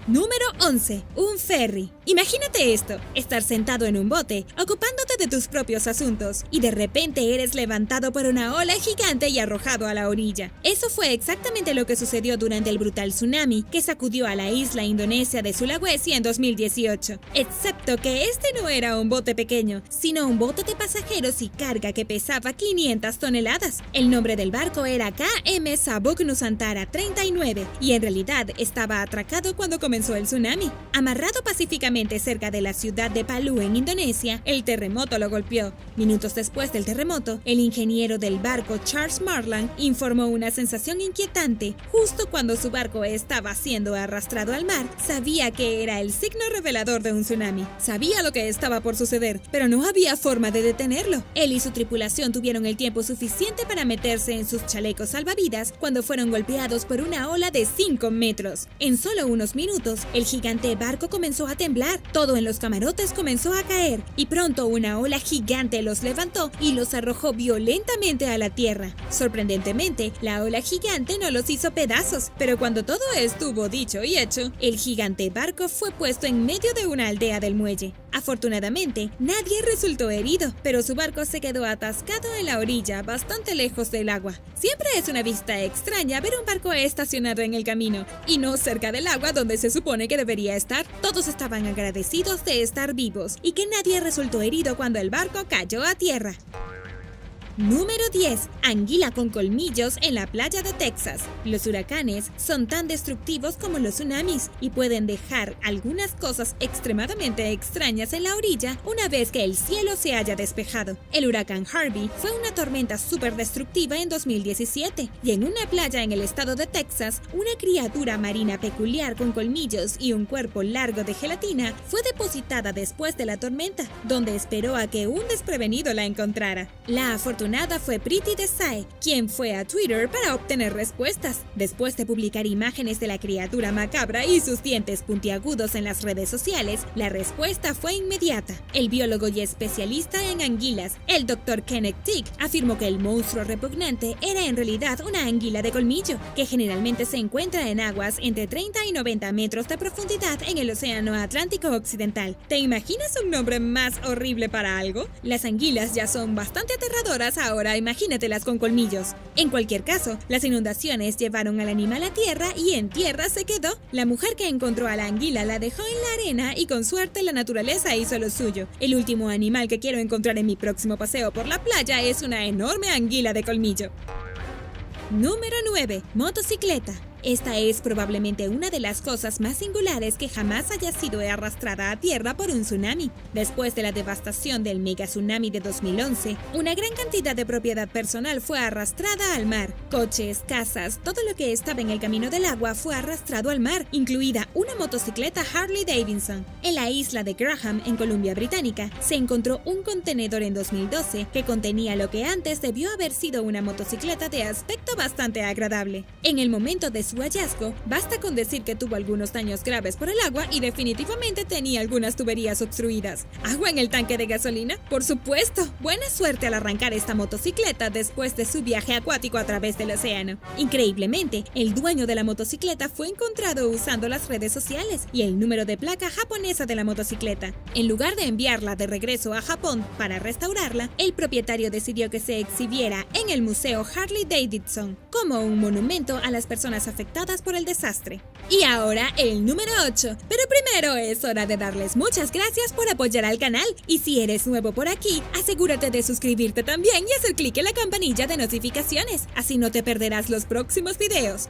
Número 11. Un ferry. Imagínate esto, estar sentado en un bote, ocupándote de tus propios asuntos, y de repente eres levantado por una ola gigante y arrojado a la orilla. Eso fue exactamente lo que sucedió durante el brutal tsunami que sacudió a la isla indonesia de Sulawesi en 2018. Excepto que este no era un bote pequeño, sino un bote de pasajeros y carga que pesaba 500 toneladas. El nombre del barco era KM Sabuk Nusantara 39 y en realidad estaba atracado cuando comenzó el tsunami. Amarrado pacíficamente cerca de la ciudad de Palu en Indonesia, el terremoto lo golpeó. Minutos después del terremoto, el ingeniero del barco Charles Marland informó una sensación inquietante. Justo cuando su barco estaba siendo arrastrado al mar, sabía que era el signo revelador de un tsunami. Sabía lo que estaba por suceder, pero no había forma de detenerlo. Él y su tripulación tuvieron el tiempo suficiente para meterse en sus chalecos salvavidas cuando fueron golpeados por una ola de 5 metros. En solo unos minutos, el gigante barco comenzó a temblar, todo en los camarotes comenzó a caer, y pronto una ola gigante los levantó y los arrojó violentamente a la tierra. Sorprendentemente, la ola gigante no los hizo pedazos, pero cuando todo estuvo dicho y hecho, el gigante barco fue puesto en medio de una aldea del muelle. Afortunadamente, nadie resultó herido, pero su barco se quedó atascado en la orilla, bastante lejos del agua. Siempre es una vista extraña ver un barco estacionado en el camino, y no cerca del agua donde se supone que debería estar. Todos estaban agradecidos de estar vivos, y que nadie resultó herido cuando el barco cayó a tierra. Número 10. Anguila con colmillos en la playa de Texas. Los huracanes son tan destructivos como los tsunamis y pueden dejar algunas cosas extremadamente extrañas en la orilla una vez que el cielo se haya despejado. El huracán Harvey fue una tormenta súper destructiva en 2017 y en una playa en el estado de Texas, una criatura marina peculiar con colmillos y un cuerpo largo de gelatina fue depositada después de la tormenta, donde esperó a que un desprevenido la encontrara. La afortunada fue Priti Desai, quien fue a Twitter para obtener respuestas. Después de publicar imágenes de la criatura macabra y sus dientes puntiagudos en las redes sociales, la respuesta fue inmediata. El biólogo y especialista en anguilas, el Dr. Kenneth Tick, afirmó que el monstruo repugnante era en realidad una anguila de colmillo, que generalmente se encuentra en aguas entre 30 y 90 metros de profundidad en el Océano Atlántico Occidental. ¿Te imaginas un nombre más horrible para algo? Las anguilas ya son bastante aterradoras, ahora imagínatelas con colmillos. En cualquier caso, las inundaciones llevaron al animal a tierra y en tierra se quedó. La mujer que encontró a la anguila la dejó en la arena y con suerte la naturaleza hizo lo suyo. El último animal que quiero encontrar en mi próximo paseo por la playa es una enorme anguila de colmillo. Número 9. Motocicleta. Esta es probablemente una de las cosas más singulares que jamás haya sido arrastrada a tierra por un tsunami. Después de la devastación del mega tsunami de 2011, una gran cantidad de propiedad personal fue arrastrada al mar. Coches, casas, todo lo que estaba en el camino del agua fue arrastrado al mar, incluida una motocicleta Harley Davidson. En la isla de Graham, en Columbia Británica, se encontró un contenedor en 2012 que contenía lo que antes debió haber sido una motocicleta de aspecto bastante agradable. En el momento de su hallazgo, basta con decir que tuvo algunos daños graves por el agua y definitivamente tenía algunas tuberías obstruidas. ¿Agua en el tanque de gasolina? ¡Por supuesto! Buena suerte al arrancar esta motocicleta después de su viaje acuático a través del océano. Increíblemente, el dueño de la motocicleta fue encontrado usando las redes sociales y el número de placa japonesa de la motocicleta. En lugar de enviarla de regreso a Japón para restaurarla, el propietario decidió que se exhibiera en el Museo Harley Davidson como un monumento a las personas afectadas por el desastre. Y ahora el número 8. Pero primero es hora de darles muchas gracias por apoyar al canal. Y si eres nuevo por aquí, asegúrate de suscribirte también y hacer clic en la campanilla de notificaciones. Así no te perderás los próximos videos.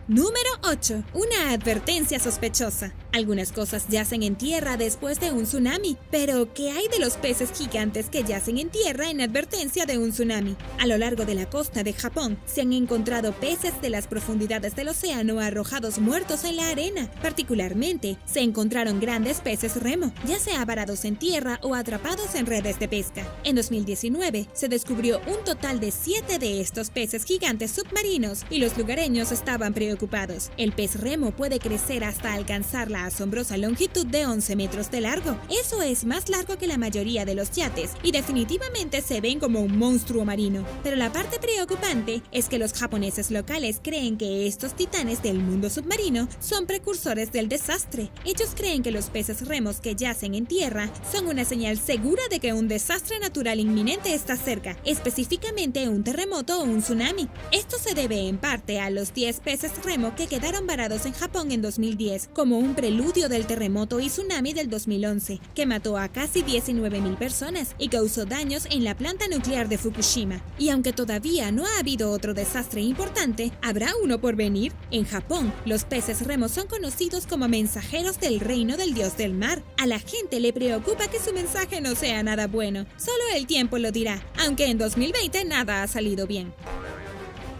Número 8. Una advertencia sospechosa. Algunas cosas yacen en tierra después de un tsunami, pero ¿qué hay de los peces gigantes que yacen en tierra en advertencia de un tsunami? A lo largo de la costa de Japón se han encontrado peces de las profundidades del océano arrojados muertos en la arena. Particularmente, se encontraron grandes peces remo, ya sea varados en tierra o atrapados en redes de pesca. En 2019 se descubrió un total de 7 de estos peces gigantes submarinos y los lugareños estaban preocupados. El pez remo puede crecer hasta alcanzar la la asombrosa longitud de 11 metros de largo. Eso es más largo que la mayoría de los yates y definitivamente se ven como un monstruo marino. Pero la parte preocupante es que los japoneses locales creen que estos titanes del mundo submarino son precursores del desastre. Ellos creen que los peces remos que yacen en tierra son una señal segura de que un desastre natural inminente está cerca, específicamente un terremoto o un tsunami. Esto se debe en parte a los 10 peces remo que quedaron varados en Japón en 2010, como un preludio del terremoto y tsunami del 2011, que mató a casi 19.000 personas y causó daños en la planta nuclear de Fukushima. Y aunque todavía no ha habido otro desastre importante, ¿habrá uno por venir? En Japón, los peces remo son conocidos como mensajeros del reino del dios del mar. A la gente le preocupa que su mensaje no sea nada bueno. Solo el tiempo lo dirá, aunque en 2020 nada ha salido bien.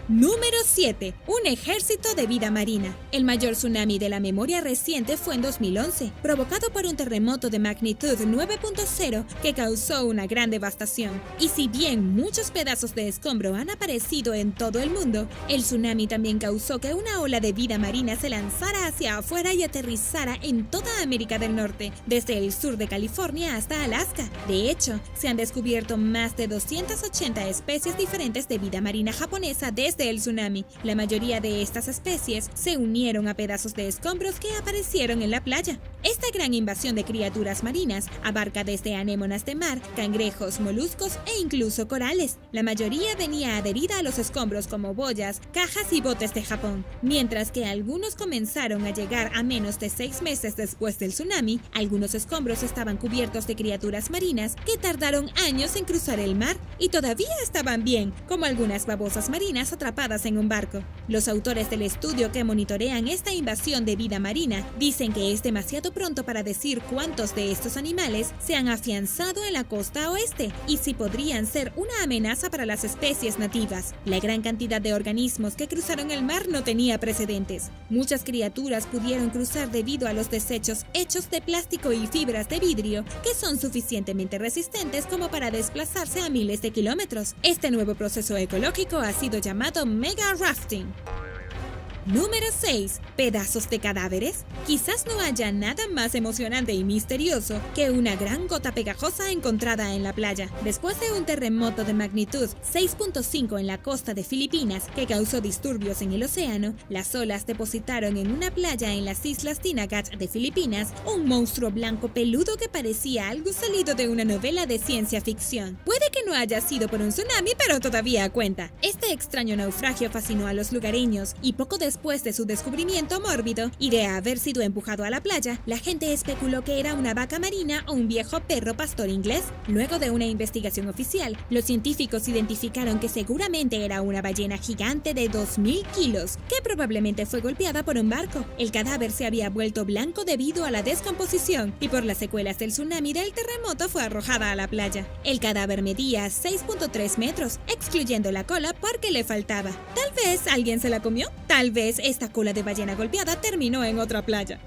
Número 7. Un ejército de vida marina. El mayor tsunami de la memoria reciente fue en 2011, provocado por un terremoto de magnitud 9.0 que causó una gran devastación. Y si bien muchos pedazos de escombro han aparecido en todo el mundo, el tsunami también causó que una ola de vida marina se lanzara hacia afuera y aterrizara en toda América del Norte, desde el sur de California hasta Alaska. De hecho, se han descubierto más de 280 especies diferentes de vida marina japonesa desde el tsunami. La mayoría de estas especies se unieron a pedazos de escombros que aparecieron en la playa. Esta gran invasión de criaturas marinas abarca desde anémonas de mar, cangrejos, moluscos e incluso corales. La mayoría venía adherida a los escombros como boyas, cajas y botes de Japón. Mientras que algunos comenzaron a llegar a menos de 6 meses después del tsunami, algunos escombros estaban cubiertos de criaturas marinas que tardaron años en cruzar el mar y todavía estaban bien, como algunas babosas marinas atrapadas en un barco. Los autores del estudio que monitorean esta invasión de vida marina dicen que es demasiado pronto para decir cuántos de estos animales se han afianzado en la costa oeste y si podrían ser una amenaza para las especies nativas. La gran cantidad de organismos que cruzaron el mar no tenía precedentes. Muchas criaturas pudieron cruzar debido a los desechos hechos de plástico y fibras de vidrio que son suficientemente resistentes como para desplazarse a miles de kilómetros. Este nuevo proceso ecológico ha sido llamado Mega Rafting. Número 6. ¿Pedazos de cadáveres? Quizás no haya nada más emocionante y misterioso que una gran gota pegajosa encontrada en la playa. Después de un terremoto de magnitud 6.5 en la costa de Filipinas que causó disturbios en el océano, las olas depositaron en una playa en las islas Dinagat de Filipinas un monstruo blanco peludo que parecía algo salido de una novela de ciencia ficción. Puede que no haya sido por un tsunami, pero todavía cuenta. Este extraño naufragio fascinó a los lugareños y poco después de su descubrimiento mórbido y de haber sido empujado a la playa, la gente especuló que era una vaca marina o un viejo perro pastor inglés. Luego de una investigación oficial, los científicos identificaron que seguramente era una ballena gigante de 2.000 kilos, que probablemente fue golpeada por un barco. El cadáver se había vuelto blanco debido a la descomposición y por las secuelas del tsunami del terremoto fue arrojada a la playa. El cadáver medía 6.3 metros, excluyendo la cola porque le faltaba. Tal vez alguien se la comió, tal vez esta cola de ballena golpeada terminó en otra playa.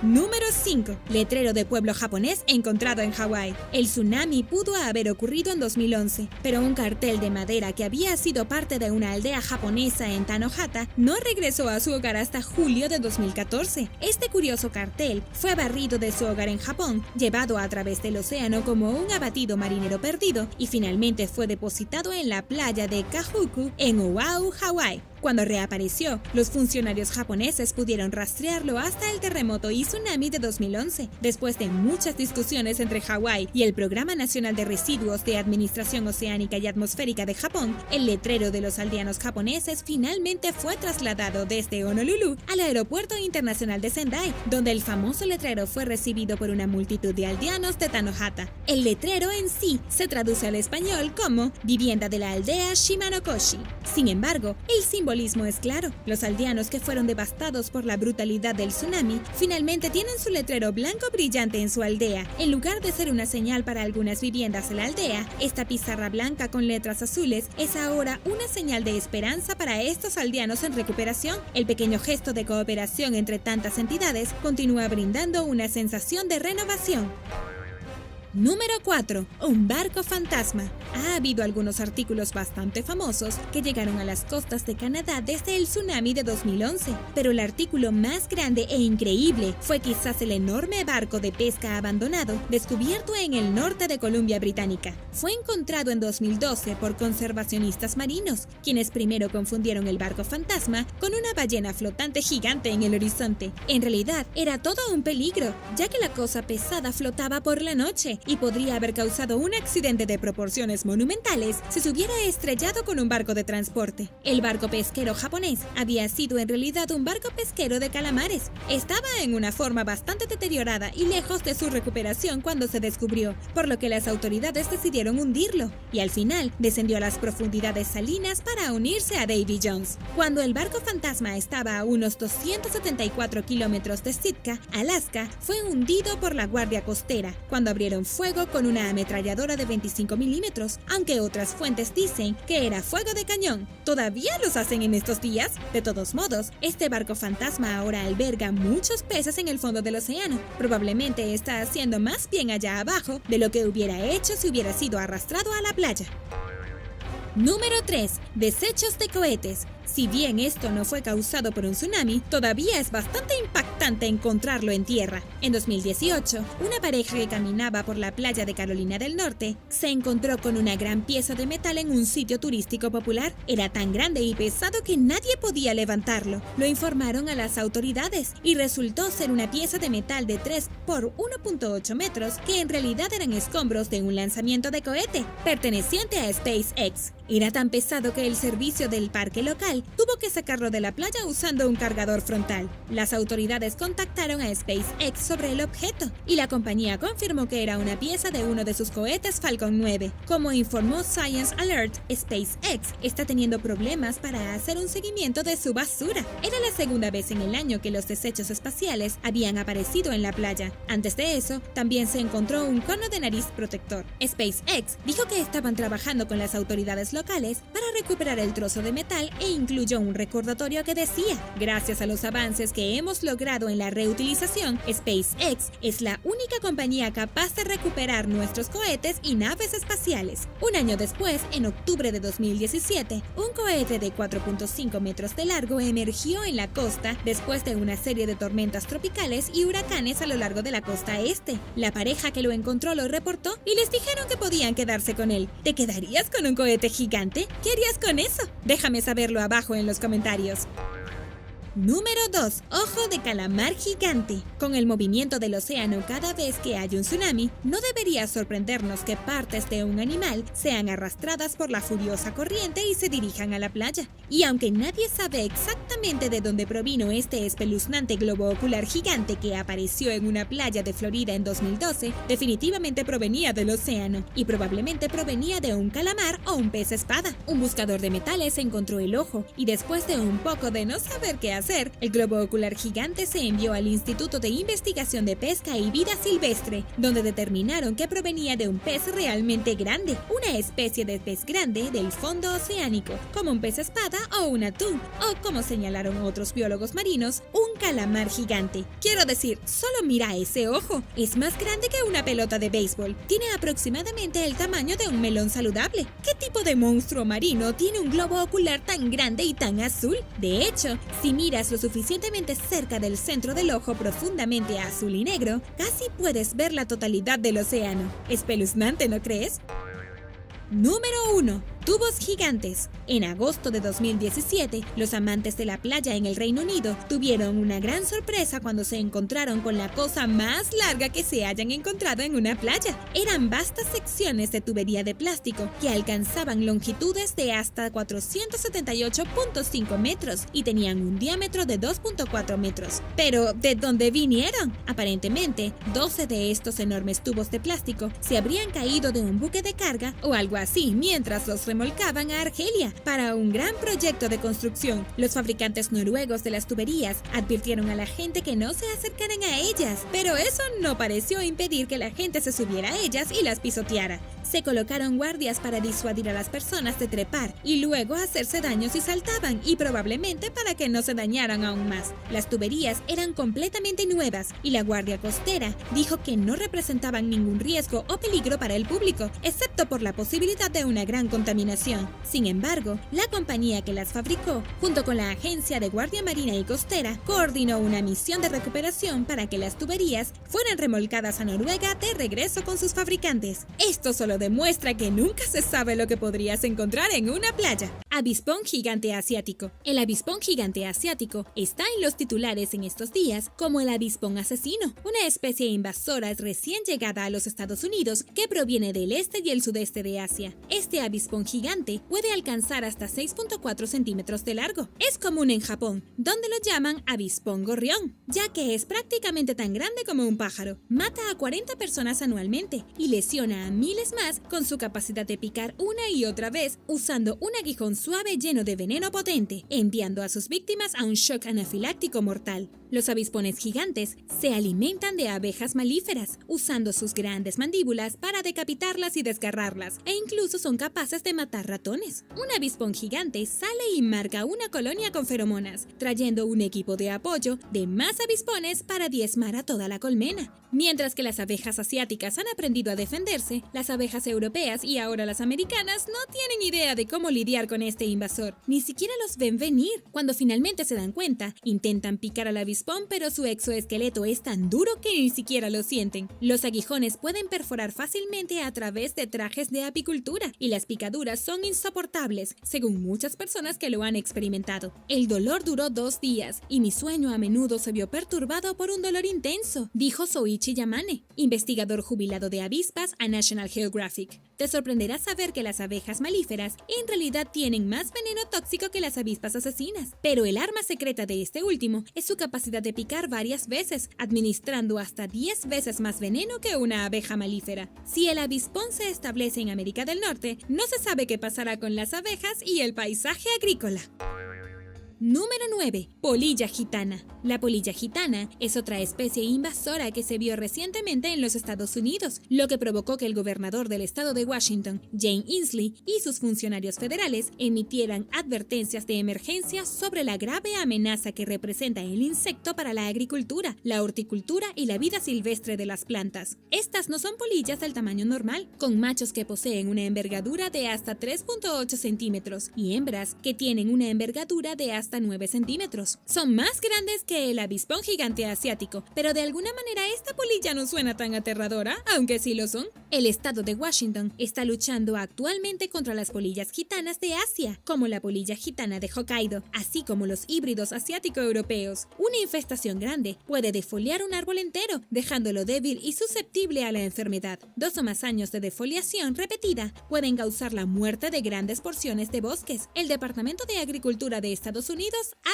Número 5. Letrero de pueblo japonés encontrado en Hawái. El tsunami pudo haber ocurrido en 2011, pero un cartel de madera que había sido parte de una aldea japonesa en Tanohata no regresó a su hogar hasta julio de 2014. Este curioso cartel fue barrido de su hogar en Japón, llevado a través del océano como un abatido marinero perdido y finalmente fue depositado en la playa de Kahuku en Oahu, Hawái. Cuando reapareció, los funcionarios japoneses pudieron rastrearlo hasta el terremoto y tsunami de 2011. Después de muchas discusiones entre Hawái y el Programa Nacional de Residuos de Administración Oceánica y Atmosférica de Japón, el letrero de los aldeanos japoneses finalmente fue trasladado desde Honolulu al Aeropuerto Internacional de Sendai, donde el famoso letrero fue recibido por una multitud de aldeanos de Tanohata. El letrero en sí se traduce al español como Vivienda de la aldea Shimanokoshi. Sin embargo, el simbolismo es claro. Los aldeanos que fueron devastados por la brutalidad del tsunami finalmente tienen su letrero blanco brillante en su aldea. En lugar de ser una señal para algunas viviendas de la aldea, esta pizarra blanca con letras azules es ahora una señal de esperanza para estos aldeanos en recuperación. El pequeño gesto de cooperación entre tantas entidades continúa brindando una sensación de renovación. Número 4. Un barco fantasma. Ha habido algunos artículos bastante famosos que llegaron a las costas de Canadá desde el tsunami de 2011, pero el artículo más grande e increíble fue quizás el enorme barco de pesca abandonado descubierto en el norte de Columbia Británica. Fue encontrado en 2012 por conservacionistas marinos, quienes primero confundieron el barco fantasma con una ballena flotante gigante en el horizonte. En realidad, era todo un peligro, ya que la cosa pesada flotaba por la noche y podría haber causado un accidente de proporciones monumentales si se hubiera estrellado con un barco de transporte. El barco pesquero japonés había sido en realidad un barco pesquero de calamares. Estaba en una forma bastante deteriorada y lejos de su recuperación cuando se descubrió, por lo que las autoridades decidieron hundirlo, y al final descendió a las profundidades salinas para unirse a Davy Jones. Cuando el barco fantasma estaba a unos 274 kilómetros de Sitka, Alaska, fue hundido por la Guardia Costera, cuando abrieron fuego con una ametralladora de 25 milímetros, aunque otras fuentes dicen que era fuego de cañón. ¿Todavía los hacen en estos días? De todos modos, este barco fantasma ahora alberga muchos peces en el fondo del océano. Probablemente está haciendo más bien allá abajo de lo que hubiera hecho si hubiera sido arrastrado a la playa. Número 3. Desechos de cohetes. Si bien esto no fue causado por un tsunami, todavía es bastante impactante encontrarlo en tierra. En 2018, una pareja que caminaba por la playa de Carolina del Norte se encontró con una gran pieza de metal en un sitio turístico popular. Era tan grande y pesado que nadie podía levantarlo. Lo informaron a las autoridades y resultó ser una pieza de metal de 3 por 1.8 metros que en realidad eran escombros de un lanzamiento de cohete perteneciente a SpaceX. Era tan pesado que el servicio del parque local tuvo que sacarlo de la playa usando un cargador frontal. Las autoridades contactaron a SpaceX sobre el objeto y la compañía confirmó que era una pieza de uno de sus cohetes Falcon 9. Como informó Science Alert, SpaceX está teniendo problemas para hacer un seguimiento de su basura. Era la segunda vez en el año que los desechos espaciales habían aparecido en la playa. Antes de eso, también se encontró un cono de nariz protector. SpaceX dijo que estaban trabajando con las autoridades locales para recuperar el trozo de metal e incluyó un recordatorio que decía: gracias a los avances que hemos logrado en la reutilización, SpaceX es la única compañía capaz de recuperar nuestros cohetes y naves espaciales. Un año después, en octubre de 2017, un cohete de 4.5 metros de largo emergió en la costa después de una serie de tormentas tropicales y huracanes a lo largo de la costa este. La pareja que lo encontró lo reportó y les dijeron que podían quedarse con él. ¿Te quedarías con un cohete gigante? ¿Qué harías con eso? Déjame saberlo abajo en los comentarios. Número 2. Ojo de calamar gigante. Con el movimiento del océano cada vez que hay un tsunami, no debería sorprendernos que partes de un animal sean arrastradas por la furiosa corriente y se dirijan a la playa. Y aunque nadie sabe exactamente de dónde provino este espeluznante globo ocular gigante que apareció en una playa de Florida en 2012, definitivamente provenía del océano y probablemente provenía de un calamar o un pez espada. Un buscador de metales encontró el ojo y después de un poco de no saber qué hacer, el globo ocular gigante se envió al Instituto de Investigación de Pesca y Vida Silvestre, donde determinaron que provenía de un pez realmente grande, una especie de pez grande del fondo oceánico, como un pez espada o un atún, o como señalaron otros biólogos marinos, un calamar gigante. Quiero decir, solo mira ese ojo, es más grande que una pelota de béisbol, tiene aproximadamente el tamaño de un melón saludable. ¿Qué tipo de monstruo marino tiene un globo ocular tan grande y tan azul? De hecho, si miras lo suficientemente cerca del centro del ojo profundamente azul y negro, casi puedes ver la totalidad del océano. Espeluznante, ¿no crees? Número 1. Tubos gigantes. En agosto de 2017, los amantes de la playa en el Reino Unido tuvieron una gran sorpresa cuando se encontraron con la cosa más larga que se hayan encontrado en una playa. Eran vastas secciones de tubería de plástico que alcanzaban longitudes de hasta 478.5 metros y tenían un diámetro de 2.4 metros. Pero, ¿de dónde vinieron? Aparentemente, 12 de estos enormes tubos de plástico se habrían caído de un buque de carga o algo así mientras los remolcaban a Argelia para un gran proyecto de construcción. Los fabricantes noruegos de las tuberías advirtieron a la gente que no se acercaran a ellas, pero eso no pareció impedir que la gente se subiera a ellas y las pisoteara. Se colocaron guardias para disuadir a las personas de trepar y luego hacerse daño si saltaban y probablemente para que no se dañaran aún más. Las tuberías eran completamente nuevas y la guardia costera dijo que no representaban ningún riesgo o peligro para el público, excepto por la posibilidad de una gran contaminación. Sin embargo, la compañía que las fabricó, junto con la Agencia de Guardia Marina y Costera, coordinó una misión de recuperación para que las tuberías fueran remolcadas a Noruega de regreso con sus fabricantes. Esto solo demuestra que nunca se sabe lo que podrías encontrar en una playa. Avispón gigante asiático. El avispón gigante asiático está en los titulares en estos días como el avispón asesino, una especie invasora recién llegada a los Estados Unidos que proviene del este y el sudeste de Asia. Este avispón gigante puede alcanzar hasta 6.4 centímetros de largo. Es común en Japón, donde lo llaman avispón gorrión, ya que es prácticamente tan grande como un pájaro. Mata a 40 personas anualmente y lesiona a miles más con su capacidad de picar una y otra vez usando un aguijón suave lleno de veneno potente, enviando a sus víctimas a un shock anafiláctico mortal. Los avispones gigantes se alimentan de abejas malíferas, usando sus grandes mandíbulas para decapitarlas y desgarrarlas, e incluso son capaces de matar ratones. Un avispón gigante sale y marca una colonia con feromonas, trayendo un equipo de apoyo de más avispones para diezmar a toda la colmena. Mientras que las abejas asiáticas han aprendido a defenderse, las abejas europeas y ahora las americanas no tienen idea de cómo lidiar con este invasor. Ni siquiera los ven venir. Cuando finalmente se dan cuenta, intentan picar al avispón, pero su exoesqueleto es tan duro que ni siquiera lo sienten. Los aguijones pueden perforar fácilmente a través de trajes de apicultura y las picaduras son insoportables, según muchas personas que lo han experimentado. El dolor duró 2 días y mi sueño a menudo se vio perturbado por un dolor intenso, dijo Soichi Yamane, investigador jubilado de avispas a National Geographic. Te sorprenderá saber que las abejas malíferas en realidad tienen más veneno tóxico que las avispas asesinas, pero el arma secreta de este último es su capacidad de picar varias veces, administrando hasta 10 veces más veneno que una abeja malífera. Si el avispón se establece en América del Norte, no se sabe qué pasará con las abejas y el paisaje agrícola. Número 9. Polilla gitana. La polilla gitana es otra especie invasora que se vio recientemente en los Estados Unidos, lo que provocó que el gobernador del estado de Washington, Jay Inslee, y sus funcionarios federales emitieran advertencias de emergencia sobre la grave amenaza que representa el insecto para la agricultura, la horticultura y la vida silvestre de las plantas. Estas no son polillas del tamaño normal, con machos que poseen una envergadura de hasta 3.8 centímetros y hembras que tienen una envergadura de hasta 9 centímetros. Son más grandes que el avispón gigante asiático, pero de alguna manera esta polilla no suena tan aterradora, aunque sí lo son. El estado de Washington está luchando actualmente contra las polillas gitanas de Asia, como la polilla gitana de Hokkaido, así como los híbridos asiático-europeos. Una infestación grande puede defoliar un árbol entero, dejándolo débil y susceptible a la enfermedad. 2 o más años de defoliación repetida pueden causar la muerte de grandes porciones de bosques. El Departamento de Agricultura de Estados Unidos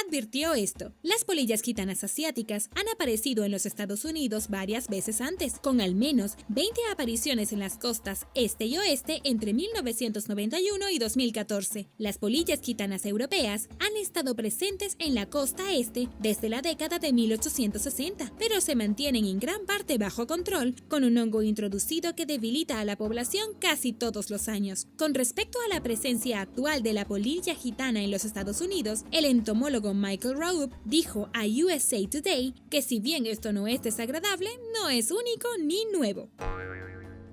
advirtió esto. Las polillas gitanas asiáticas han aparecido en los Estados Unidos varias veces antes, con al menos 20 apariciones en las costas este y oeste entre 1991 y 2014. Las polillas gitanas europeas han estado presentes en la costa este desde la década de 1860, pero se mantienen en gran parte bajo control, con un hongo introducido que debilita a la población casi todos los años. Con respecto a la presencia actual de la polilla gitana en los Estados Unidos, el entomólogo Michael Raup dijo a USA Today que si bien esto no es desagradable, no es único ni nuevo.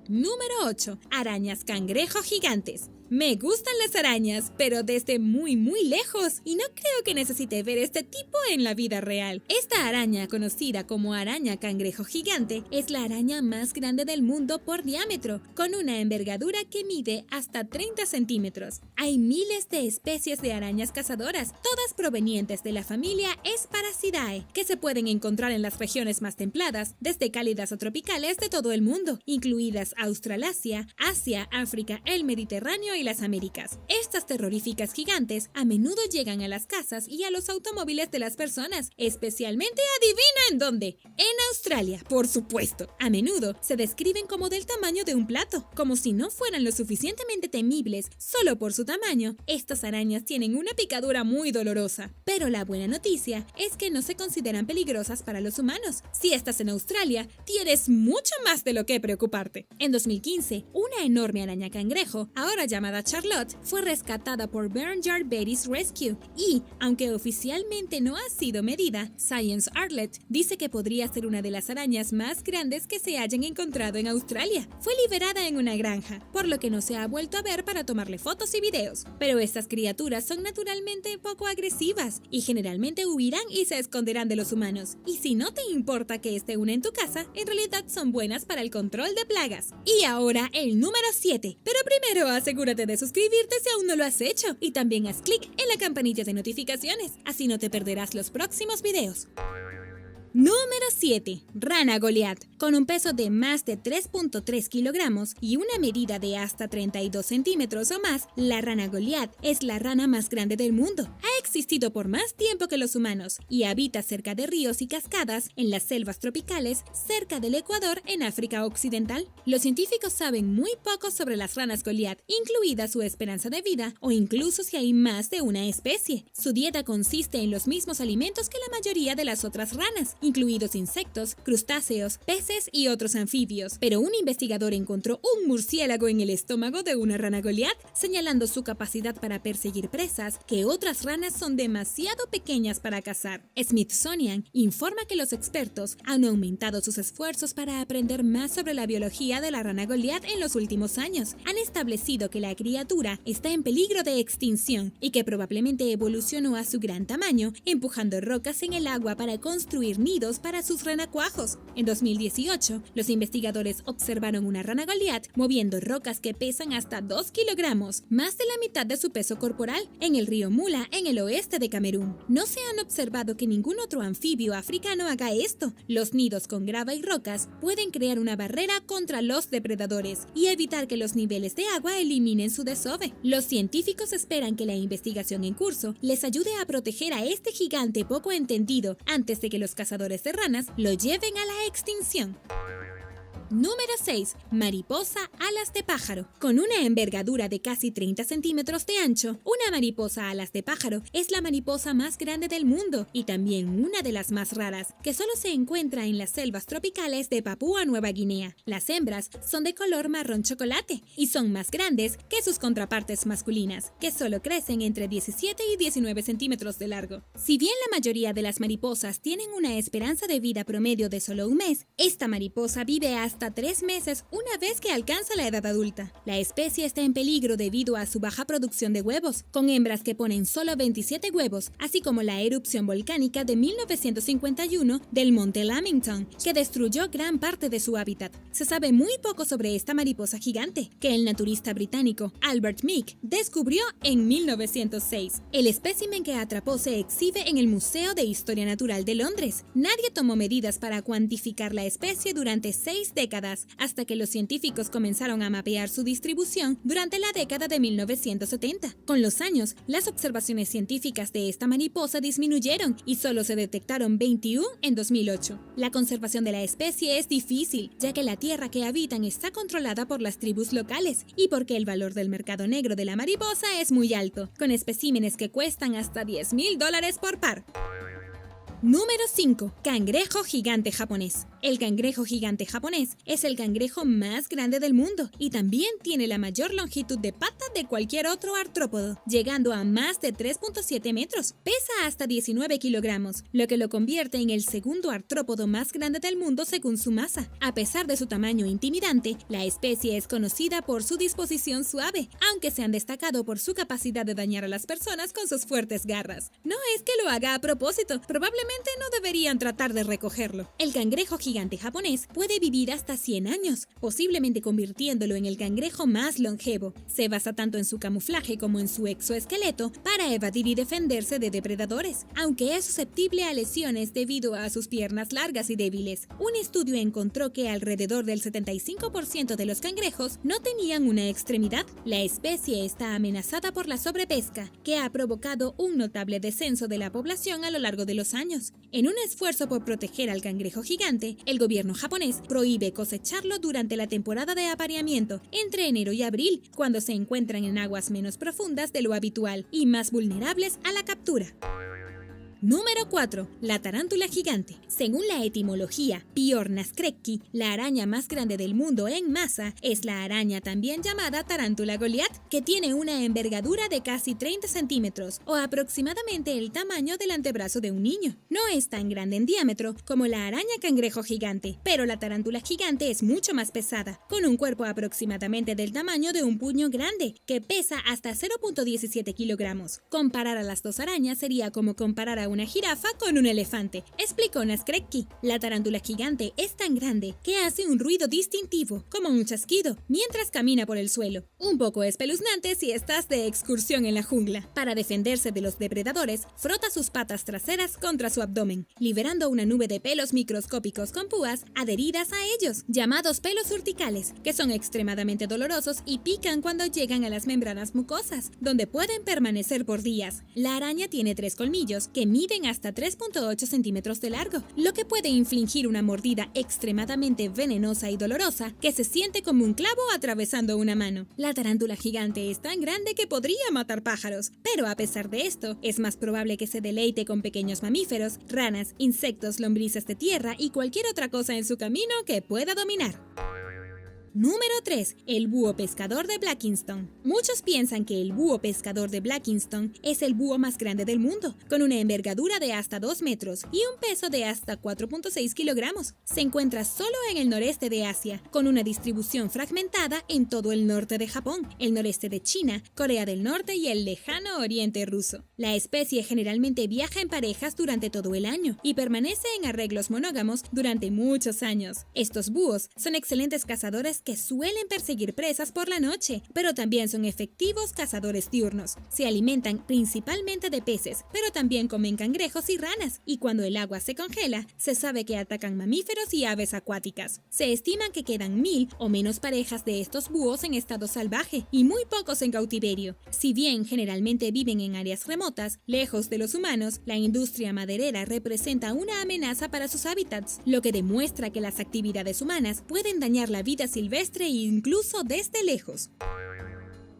Número 8. Arañas cangrejo gigantes. Me gustan las arañas, pero desde muy lejos, y no creo que necesite ver este tipo en la vida real. Esta araña, conocida como araña cangrejo gigante, es la araña más grande del mundo por diámetro, con una envergadura que mide hasta 30 centímetros. Hay miles de especies de arañas cazadoras, todas provenientes de la familia Sparacidae, que se pueden encontrar en las regiones más templadas, desde cálidas o tropicales de todo el mundo, incluidas Australasia, Asia, África, el Mediterráneo y las Américas. Estas terroríficas gigantes a menudo llegan a las casas y a los automóviles de las personas, especialmente, adivina en dónde, en Australia, por supuesto. A menudo se describen como del tamaño de un plato, como si no fueran lo suficientemente temibles solo por su tamaño. Estas arañas tienen una picadura muy dolorosa, pero la buena noticia es que no se consideran peligrosas para los humanos. Si estás en Australia, tienes mucho más de lo que preocuparte. En 2015, una enorme araña cangrejo, ahora llamada Charlotte, fue rescatada por Barnyard Betty's Rescue y, aunque oficialmente no ha sido medida, Science Outlet dice que podría ser una de las arañas más grandes que se hayan encontrado en Australia. Fue liberada en una granja, por lo que no se ha vuelto a ver para tomarle fotos y videos. Pero estas criaturas son naturalmente poco agresivas y generalmente huirán y se esconderán de los humanos. Y si no te importa que esté una en tu casa, en realidad son buenas para el control de plagas. Y ahora el número 7. Pero primero asegúrate de suscribirte si aún no lo has hecho y también haz clic en la campanilla de notificaciones, así no te perderás los próximos videos. Número 7. Rana Goliath. Con un peso de más de 3.3 kilogramos y una medida de hasta 32 centímetros o más, la rana Goliath es la rana más grande del mundo. Ha existido por más tiempo que los humanos y habita cerca de ríos y cascadas, en las selvas tropicales, cerca del Ecuador, en África Occidental. Los científicos saben muy poco sobre las ranas Goliath, incluida su esperanza de vida o incluso si hay más de una especie. Su dieta consiste en los mismos alimentos que la mayoría de las otras ranas, incluidos insectos, crustáceos, peces y otros anfibios. Pero un investigador encontró un murciélago en el estómago de una rana Goliath, señalando su capacidad para perseguir presas que otras ranas son demasiado pequeñas para cazar. Smithsonian informa que los expertos han aumentado sus esfuerzos para aprender más sobre la biología de la rana Goliath en los últimos años. Han establecido que la criatura está en peligro de extinción y que probablemente evolucionó a su gran tamaño, empujando rocas en el agua para construir nidos para sus renacuajos. En 2018, los investigadores observaron una rana Goliath moviendo rocas que pesan hasta 2 kilogramos, más de la mitad de su peso corporal, en el río Mula, en el oeste de Camerún. No se han observado que ningún otro anfibio africano haga esto. Los nidos con grava y rocas pueden crear una barrera contra los depredadores y evitar que los niveles de agua eliminen su desove. Los científicos esperan que la investigación en curso les ayude a proteger a este gigante poco entendido antes de que los cazadores de ranas lo lleven a la extinción. Número 6. Mariposa alas de pájaro. Con una envergadura de casi 30 centímetros de ancho, una mariposa alas de pájaro es la mariposa más grande del mundo y también una de las más raras, que solo se encuentra en las selvas tropicales de Papúa Nueva Guinea. Las hembras son de color marrón chocolate y son más grandes que sus contrapartes masculinas, que solo crecen entre 17 y 19 centímetros de largo. Si bien la mayoría de las mariposas tienen una esperanza de vida promedio de solo un mes, esta mariposa vive hasta 3 meses una vez que alcanza la edad adulta. La especie está en peligro debido a su baja producción de huevos, con hembras que ponen solo 27 huevos, así como la erupción volcánica de 1951 del monte Lamington, que destruyó gran parte de su hábitat. Se sabe muy poco sobre esta mariposa gigante, que el naturista británico Albert Meek descubrió en 1906. El espécimen que atrapó se exhibe en el Museo de Historia Natural de Londres. Nadie tomó medidas para cuantificar la especie durante 6 décadas, hasta que los científicos comenzaron a mapear su distribución durante la década de 1970. Con los años, las observaciones científicas de esta mariposa disminuyeron y solo se detectaron 21 en 2008. La conservación de la especie es difícil, ya que la tierra que habitan está controlada por las tribus locales y porque el valor del mercado negro de la mariposa es muy alto, con especímenes que cuestan hasta $10,000 por par. Número 5. Cangrejo gigante japonés. El cangrejo gigante japonés es el cangrejo más grande del mundo y también tiene la mayor longitud de pata de cualquier otro artrópodo, llegando a más de 3.7 metros. Pesa hasta 19 kilogramos, lo que lo convierte en el segundo artrópodo más grande del mundo según su masa. A pesar de su tamaño intimidante, la especie es conocida por su disposición suave, aunque se han destacado por su capacidad de dañar a las personas con sus fuertes garras. No es que lo haga a propósito, probablemente probablemente no deberían tratar de recogerlo. El cangrejo gigante japonés puede vivir hasta 100 años, posiblemente convirtiéndolo en el cangrejo más longevo. Se basa tanto en su camuflaje como en su exoesqueleto para evadir y defenderse de depredadores, aunque es susceptible a lesiones debido a sus piernas largas y débiles. Un estudio encontró que alrededor del 75% de los cangrejos no tenían una extremidad. La especie está amenazada por la sobrepesca, que ha provocado un notable descenso de la población a lo largo de los años. En un esfuerzo por proteger al cangrejo gigante, el gobierno japonés prohíbe cosecharlo durante la temporada de apareamiento, entre enero y abril, cuando se encuentran en aguas menos profundas de lo habitual y más vulnerables a la captura. Número 4. La tarántula gigante. Según la etimología, Piornas crecci, la araña más grande del mundo en masa, es la araña también llamada tarántula Goliath, que tiene una envergadura de casi 30 centímetros, o aproximadamente el tamaño del antebrazo de un niño. No es tan grande en diámetro como la araña cangrejo gigante, pero la tarántula gigante es mucho más pesada, con un cuerpo aproximadamente del tamaño de un puño grande, que pesa hasta 0.17 kilogramos. Comparar a las dos arañas sería como comparar a una jirafa con un elefante, explicó Nascrecki. La tarántula gigante es tan grande que hace un ruido distintivo, como un chasquido, mientras camina por el suelo. Un poco espeluznante si estás de excursión en la jungla. Para defenderse de los depredadores, frota sus patas traseras contra su abdomen, liberando una nube de pelos microscópicos con púas adheridas a ellos, llamados pelos urticales, que son extremadamente dolorosos y pican cuando llegan a las membranas mucosas, donde pueden permanecer por días. La araña tiene 3 colmillos que miden hasta 3.8 centímetros de largo, lo que puede infligir una mordida extremadamente venenosa y dolorosa que se siente como un clavo atravesando una mano. La tarántula gigante es tan grande que podría matar pájaros, pero a pesar de esto, es más probable que se deleite con pequeños mamíferos, ranas, insectos, lombrices de tierra y cualquier otra cosa en su camino que pueda dominar. Número 3. El búho pescador de Blakiston. Muchos piensan que el búho pescador de Blakiston es el búho más grande del mundo, con una envergadura de hasta 2 metros y un peso de hasta 4.6 kilogramos. Se encuentra solo en el noreste de Asia, con una distribución fragmentada en todo el norte de Japón, el noreste de China, Corea del Norte y el lejano oriente ruso. La especie generalmente viaja en parejas durante todo el año y permanece en arreglos monógamos durante muchos años. Estos búhos son excelentes cazadores que suelen perseguir presas por la noche, pero también son efectivos cazadores diurnos. Se alimentan principalmente de peces, pero también comen cangrejos y ranas, y cuando el agua se congela, se sabe que atacan mamíferos y aves acuáticas. Se estima que quedan 1000 o menos parejas de estos búhos en estado salvaje, y muy pocos en cautiverio. Si bien generalmente viven en áreas remotas, lejos de los humanos, la industria maderera representa una amenaza para sus hábitats, lo que demuestra que las actividades humanas pueden dañar la vida silvestre e incluso desde lejos.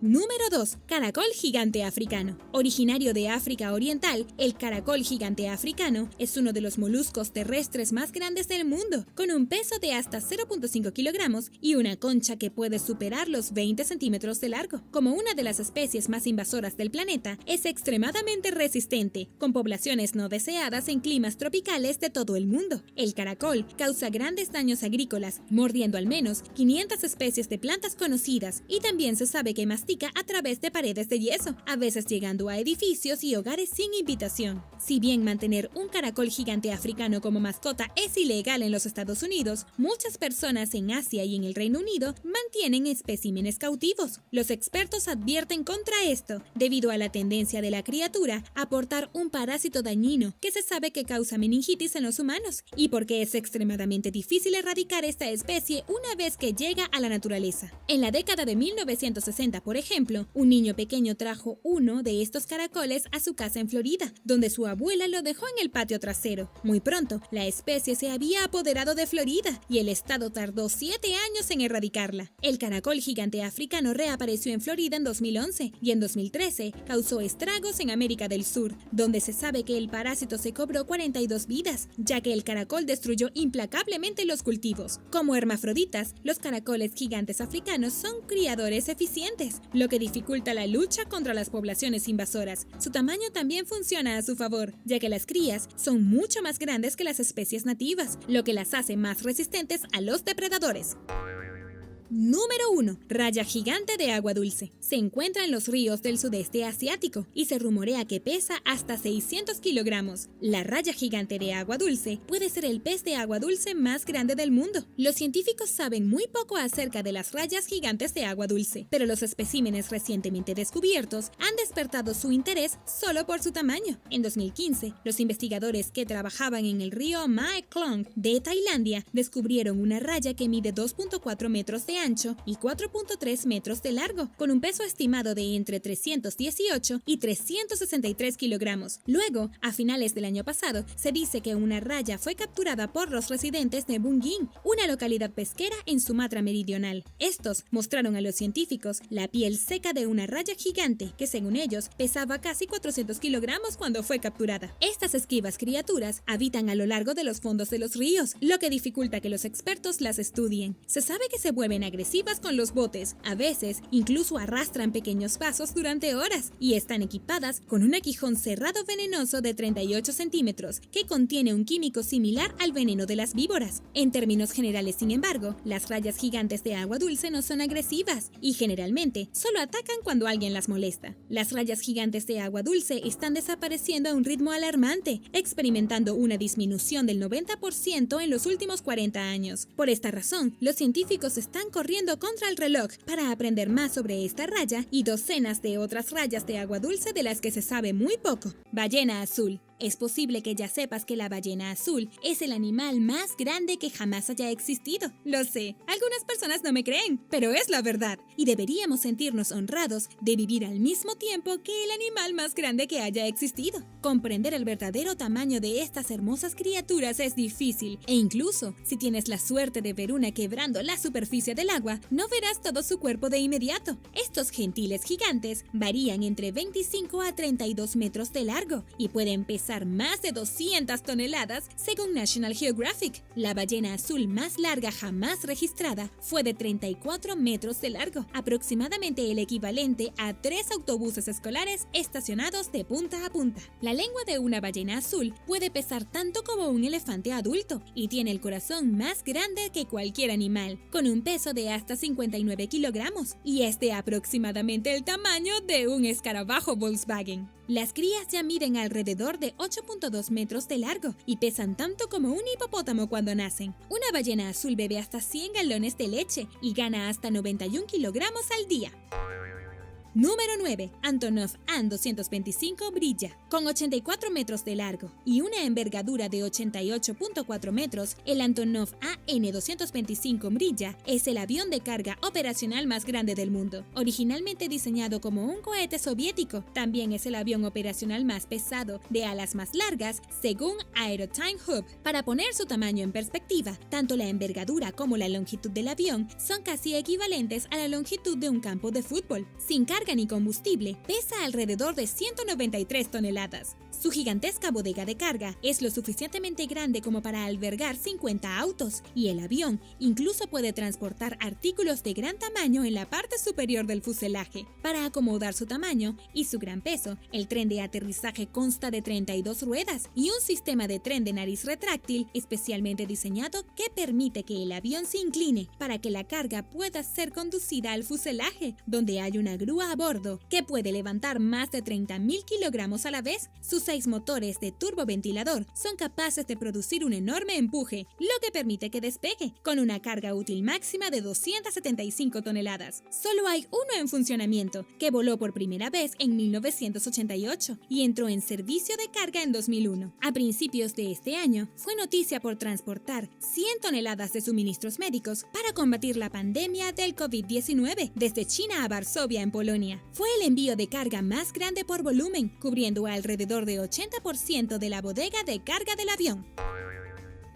Número 2. Caracol gigante africano. Originario de África Oriental, el caracol gigante africano es uno de los moluscos terrestres más grandes del mundo, con un peso de hasta 0.5 kilogramos y una concha que puede superar los 20 centímetros de largo. Como una de las especies más invasoras del planeta, es extremadamente resistente, con poblaciones no deseadas en climas tropicales de todo el mundo. El caracol causa grandes daños agrícolas, mordiendo al menos 500 especies de plantas conocidas, y también se sabe que mastica a través de paredes de yeso, a veces llegando a edificios y hogares sin invitación. Si bien mantener un caracol gigante africano como mascota es ilegal en los Estados Unidos, muchas personas en Asia y en el Reino Unido mantienen especímenes cautivos. Los expertos advierten contra esto, debido a la tendencia de la criatura a portar un parásito dañino que se sabe que causa meningitis en los humanos, y porque es extremadamente difícil erradicar esta especie una vez que llega a la naturaleza. En la década de 1960, por ejemplo, un niño pequeño trajo uno de estos caracoles a su casa en Florida, donde su abuela lo dejó en el patio trasero. Muy pronto, la especie se había apoderado de Florida y el estado tardó 7 años en erradicarla. El caracol gigante africano reapareció en Florida en 2011 y en 2013 causó estragos en América del Sur, donde se sabe que el parásito se cobró 42 vidas, ya que el caracol destruyó implacablemente los cultivos. Como hermafroditas, los caracoles gigantes africanos son criadores eficientes, lo que dificulta la lucha contra las poblaciones invasoras. Su tamaño también funciona a su favor, ya que las crías son mucho más grandes que las especies nativas, lo que las hace más resistentes a los depredadores. Número 1. Raya gigante de agua dulce. Se encuentra en los ríos del sudeste asiático y se rumorea que pesa hasta 600 kilogramos. La raya gigante de agua dulce puede ser el pez de agua dulce más grande del mundo. Los científicos saben muy poco acerca de las rayas gigantes de agua dulce, pero los especímenes recientemente descubiertos han despertado su interés solo por su tamaño. En 2015, los investigadores que trabajaban en el río Mae Klong de Tailandia descubrieron una raya que mide 2.4 metros de ancho y 4.3 metros de largo, con un peso estimado de entre 318 y 363 kilogramos. Luego, a finales del año pasado, se dice que una raya fue capturada por los residentes de Bungin, una localidad pesquera en Sumatra Meridional. Estos mostraron a los científicos la piel seca de una raya gigante que, según ellos, pesaba casi 400 kilogramos cuando fue capturada. Estas esquivas criaturas habitan a lo largo de los fondos de los ríos, lo que dificulta que los expertos las estudien. Se sabe que se vuelven agresivas con los botes, a veces incluso arrastran pequeños vasos durante horas y están equipadas con un aguijón cerrado venenoso de 38 centímetros que contiene un químico similar al veneno de las víboras. En términos generales, sin embargo, las rayas gigantes de agua dulce no son agresivas y generalmente solo atacan cuando alguien las molesta. Las rayas gigantes de agua dulce están desapareciendo a un ritmo alarmante, experimentando una disminución del 90% en los últimos 40 años. Por esta razón, los científicos están corriendo contra el reloj para aprender más sobre esta raya y docenas de otras rayas de agua dulce de las que se sabe muy poco. Ballena azul. Es posible que ya sepas que la ballena azul es el animal más grande que jamás haya existido. Lo sé, algunas personas no me creen, pero es la verdad. Y deberíamos sentirnos honrados de vivir al mismo tiempo que el animal más grande que haya existido. Comprender el verdadero tamaño de estas hermosas criaturas es difícil, e incluso si tienes la suerte de ver una quebrando la superficie del agua, no verás todo su cuerpo de inmediato. Estos gentiles gigantes varían entre 25 a 32 metros de largo y pueden pesar más de 200 toneladas según National Geographic. La ballena azul más larga jamás registrada fue de 34 metros de largo, aproximadamente el equivalente a 3 autobuses escolares estacionados de punta a punta. La lengua de una ballena azul puede pesar tanto como un elefante adulto y tiene el corazón más grande que cualquier animal, con un peso de hasta 59 kilogramos y es de aproximadamente el tamaño de un escarabajo Volkswagen. Las crías ya miden alrededor de 8.2 metros de largo y pesan tanto como un hipopótamo cuando nacen. Una ballena azul bebe hasta 100 galones de leche y gana hasta 91 kilogramos al día. Número 9. Antonov An-225 brilla. Con 84 metros de largo y una envergadura de 88.4 metros, el Antonov AN-225 brilla es el avión de carga operacional más grande del mundo. Originalmente diseñado como un cohete soviético, también es el avión operacional más pesado, de alas más largas, según Aerotime Hub. Para poner su tamaño en perspectiva, tanto la envergadura como la longitud del avión son casi equivalentes a la longitud de un campo de fútbol. Sin carga ni combustible, pesa alrededor de 193 toneladas. Su gigantesca bodega de carga es lo suficientemente grande como para albergar 50 autos, y el avión incluso puede transportar artículos de gran tamaño en la parte superior del fuselaje. Para acomodar su tamaño y su gran peso, el tren de aterrizaje consta de 32 ruedas y un sistema de tren de nariz retráctil especialmente diseñado que permite que el avión se incline para que la carga pueda ser conducida al fuselaje, donde hay una grúa a bordo que puede levantar más de 30.000 kilogramos a la vez. Sus 6 motores de turboventilador son capaces de producir un enorme empuje, lo que permite que despegue, con una carga útil máxima de 275 toneladas. Solo hay uno en funcionamiento, que voló por primera vez en 1988 y entró en servicio de carga en 2001. A principios de este año, fue noticia por transportar 100 toneladas de suministros médicos para combatir la pandemia del COVID-19 desde China a Varsovia, en Polonia. Fue el envío de carga más grande por volumen, cubriendo alrededor de 80% de la bodega de carga del avión.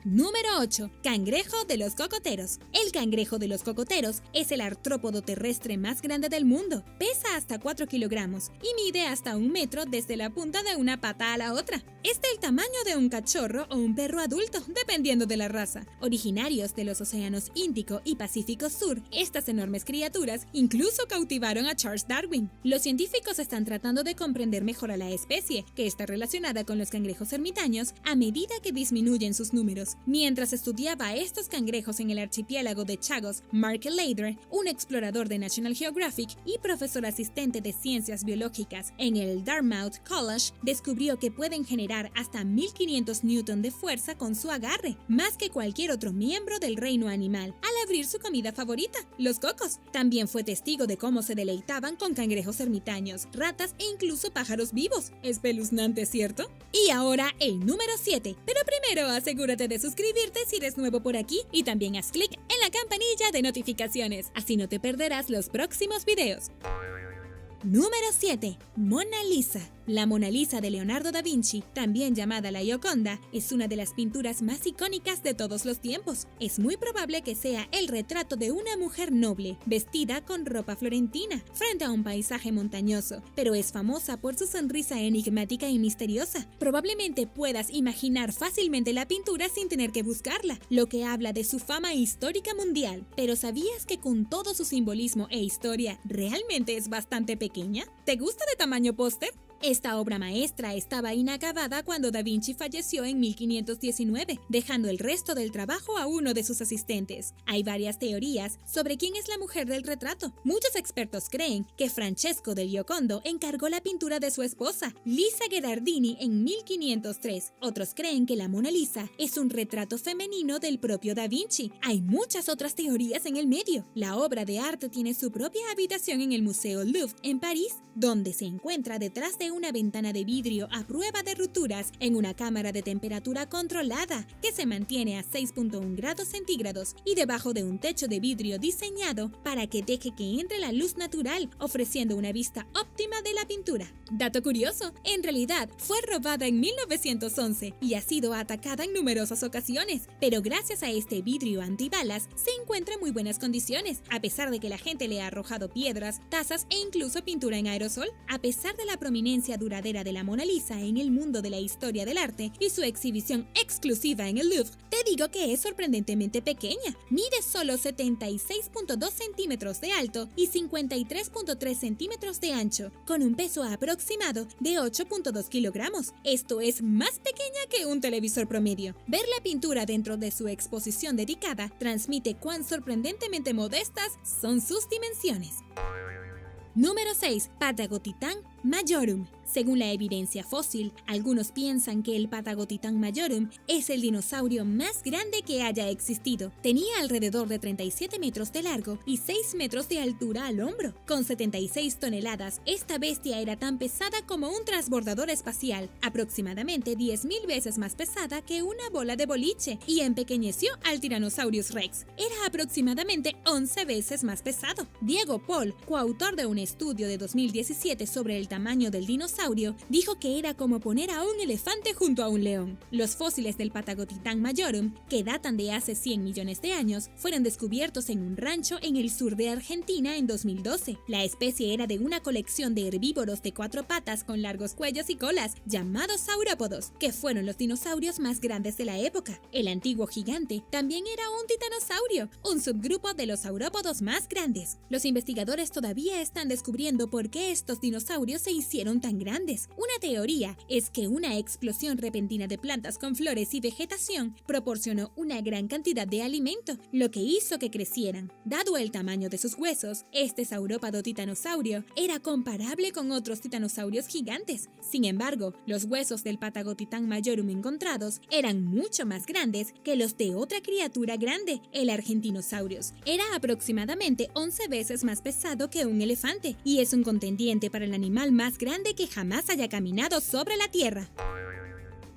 Número 8. Cangrejo de los cocoteros. El cangrejo de los cocoteros es el artrópodo terrestre más grande del mundo. Pesa hasta 4 kilogramos y mide hasta 1 metro desde la punta de una pata a la otra. Es del tamaño de un cachorro o un perro adulto, dependiendo de la raza. Originarios de los océanos Índico y Pacífico Sur, estas enormes criaturas incluso cautivaron a Charles Darwin. Los científicos están tratando de comprender mejor a la especie, que está relacionada con los cangrejos ermitaños, a medida que disminuyen sus números. años. Mientras estudiaba a estos cangrejos en el archipiélago de Chagos, Mark Lader, un explorador de National Geographic y profesor asistente de ciencias biológicas en el Dartmouth College, descubrió que pueden generar hasta 1500 newton de fuerza con su agarre, más que cualquier otro miembro del reino animal, al abrir su comida favorita, los cocos. También fue testigo de cómo se deleitaban con cangrejos ermitaños, ratas e incluso pájaros vivos. Espeluznante, ¿cierto? Y ahora el número 7. Pero primero asegúrate de suscribirte si eres nuevo por aquí y también haz clic en la campanilla de notificaciones, así no te perderás los próximos videos. Número 7. Mona Lisa. La Mona Lisa de Leonardo da Vinci, también llamada la Gioconda, es una de las pinturas más icónicas de todos los tiempos. Es muy probable que sea el retrato de una mujer noble, vestida con ropa florentina, frente a un paisaje montañoso, pero es famosa por su sonrisa enigmática y misteriosa. Probablemente puedas imaginar fácilmente la pintura sin tener que buscarla, lo que habla de su fama histórica mundial. Pero ¿sabías que con todo su simbolismo e historia, realmente es bastante pequeña? ¿Te gusta de tamaño póster? Esta obra maestra estaba inacabada cuando Da Vinci falleció en 1519, dejando el resto del trabajo a uno de sus asistentes. Hay varias teorías sobre quién es la mujer del retrato. Muchos expertos creen que Francesco del Giocondo encargó la pintura de su esposa, Lisa Gherardini, en 1503. Otros creen que la Mona Lisa es un retrato femenino del propio Da Vinci. Hay muchas otras teorías en el medio. La obra de arte tiene su propia habitación en el Museo Louvre en París, donde se encuentra detrás de una ventana de vidrio a prueba de roturas en una cámara de temperatura controlada que se mantiene a 6.1 grados centígrados y debajo de un techo de vidrio diseñado para que deje que entre la luz natural, ofreciendo una vista óptima de la pintura. Dato curioso, en realidad fue robada en 1911 y ha sido atacada en numerosas ocasiones, pero gracias a este vidrio antibalas se encuentra en muy buenas condiciones, a pesar de que la gente le ha arrojado piedras, tazas e incluso pintura en aerosol. A pesar de la prominencia duradera de la Mona Lisa en el mundo de la historia del arte y su exhibición exclusiva en el Louvre, te digo que es sorprendentemente pequeña. Mide solo 76.2 centímetros de alto y 53.3 centímetros de ancho, con un peso aproximado de 8.2 kilogramos. Esto es más pequeña que un televisor promedio. Ver la pintura dentro de su exposición dedicada transmite cuán sorprendentemente modestas son sus dimensiones. Número 6. Patagotitan majorum. Según la evidencia fósil, algunos piensan que el Patagotitan majorum es el dinosaurio más grande que haya existido. Tenía alrededor de 37 metros de largo y 6 metros de altura al hombro. Con 76 toneladas, esta bestia era tan pesada como un transbordador espacial, aproximadamente 10.000 veces más pesada que una bola de boliche, y empequeñeció al Tyrannosaurus Rex. Era aproximadamente 11 veces más pesado. Diego Paul, coautor de un estudio de 2017 sobre el tamaño del dinosaurio, dijo que era como poner a un elefante junto a un león. Los fósiles del Patagotitan majorum, que datan de hace 100 millones de años, fueron descubiertos en un rancho en el sur de Argentina en 2012. La especie era de una colección de herbívoros de 4 patas con largos cuellos y colas, llamados saurópodos, que fueron los dinosaurios más grandes de la época. El antiguo gigante también era un titanosaurio, un subgrupo de los saurópodos más grandes. Los investigadores todavía están descubriendo por qué estos dinosaurios se hicieron tan grandes. Una teoría es que una explosión repentina de plantas con flores y vegetación proporcionó una gran cantidad de alimento, lo que hizo que crecieran. Dado el tamaño de sus huesos, este saurópodo titanosaurio era comparable con otros titanosaurios gigantes. Sin embargo, los huesos del Patagotitan majorum encontrados eran mucho más grandes que los de otra criatura grande, el Argentinosaurus. Era aproximadamente 11 veces más pesado que un elefante y es un contendiente para el animal más grande que jamás haya caminado sobre la Tierra.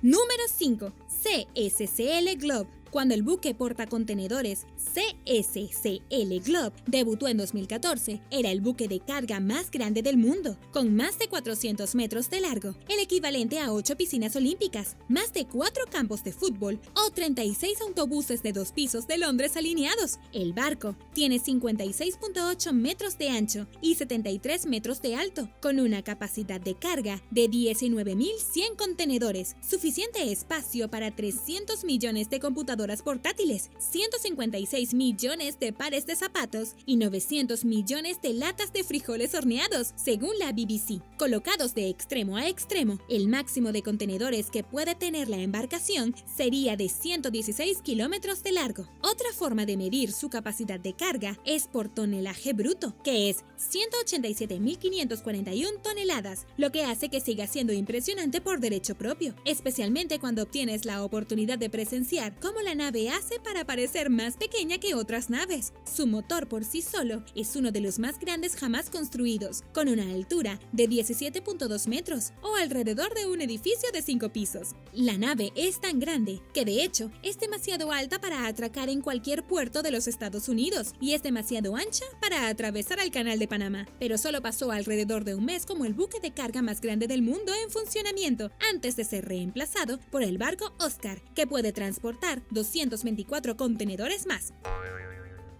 Número 5. CSCL Globe. Cuando el buque portacontenedores CSCL Globe debutó en 2014, era el buque de carga más grande del mundo, con más de 400 metros de largo, el equivalente a 8 piscinas olímpicas, más de 4 campos de fútbol o 36 autobuses de 2 pisos de Londres alineados. El barco tiene 56.8 metros de ancho y 73 metros de alto, con una capacidad de carga de 19.100 contenedores, suficiente espacio para 300 millones de computadoras lavadoras portátiles, 156 millones de pares de zapatos y 900 millones de latas de frijoles horneados, según la BBC. Colocados de extremo a extremo, el máximo de contenedores que puede tener la embarcación sería de 116 kilómetros de largo. Otra forma de medir su capacidad de carga es por tonelaje bruto, que es 187.541 toneladas, lo que hace que siga siendo impresionante por derecho propio, especialmente cuando obtienes la oportunidad de presenciar cómo la nave hace para parecer más pequeña que otras naves. Su motor por sí solo es uno de los más grandes jamás construidos, con una altura de 17.2 metros o alrededor de un edificio de 5 pisos. La nave es tan grande que de hecho es demasiado alta para atracar en cualquier puerto de los Estados Unidos y es demasiado ancha para atravesar el Canal de Panamá, pero solo pasó alrededor de un mes como el buque de carga más grande del mundo en funcionamiento antes de ser reemplazado por el barco Oscar, que puede transportar 224 contenedores más.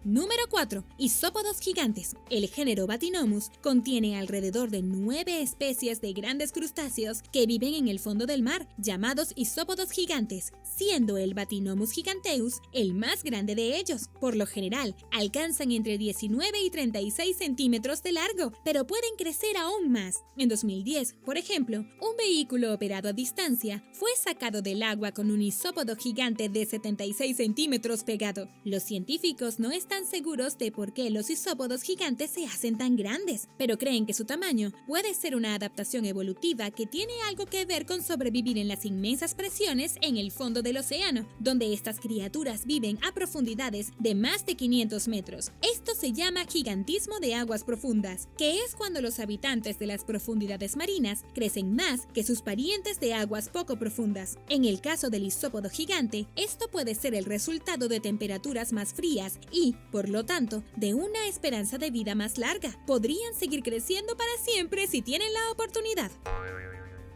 Número 4. Isópodos gigantes. El género Bathynomus contiene alrededor de 9 especies de grandes crustáceos que viven en el fondo del mar, llamados isópodos gigantes, siendo el Bathynomus giganteus el más grande de ellos. Por lo general, alcanzan entre 19 y 36 centímetros de largo, pero pueden crecer aún más. En 2010, por ejemplo, un vehículo operado a distancia fue sacado del agua con un isópodo gigante de 76 centímetros pegado. Los científicos no están seguros de por qué los isópodos gigantes se hacen tan grandes, pero creen que su tamaño puede ser una adaptación evolutiva que tiene algo que ver con sobrevivir en las inmensas presiones en el fondo del océano, donde estas criaturas viven a profundidades de más de 500 metros. Esto se llama gigantismo de aguas profundas, que es cuando los habitantes de las profundidades marinas crecen más que sus parientes de aguas poco profundas. En el caso del isópodo gigante, esto puede ser el resultado de temperaturas más frías y, por lo tanto, de una esperanza de vida más larga. Podrían seguir creciendo para siempre si tienen la oportunidad.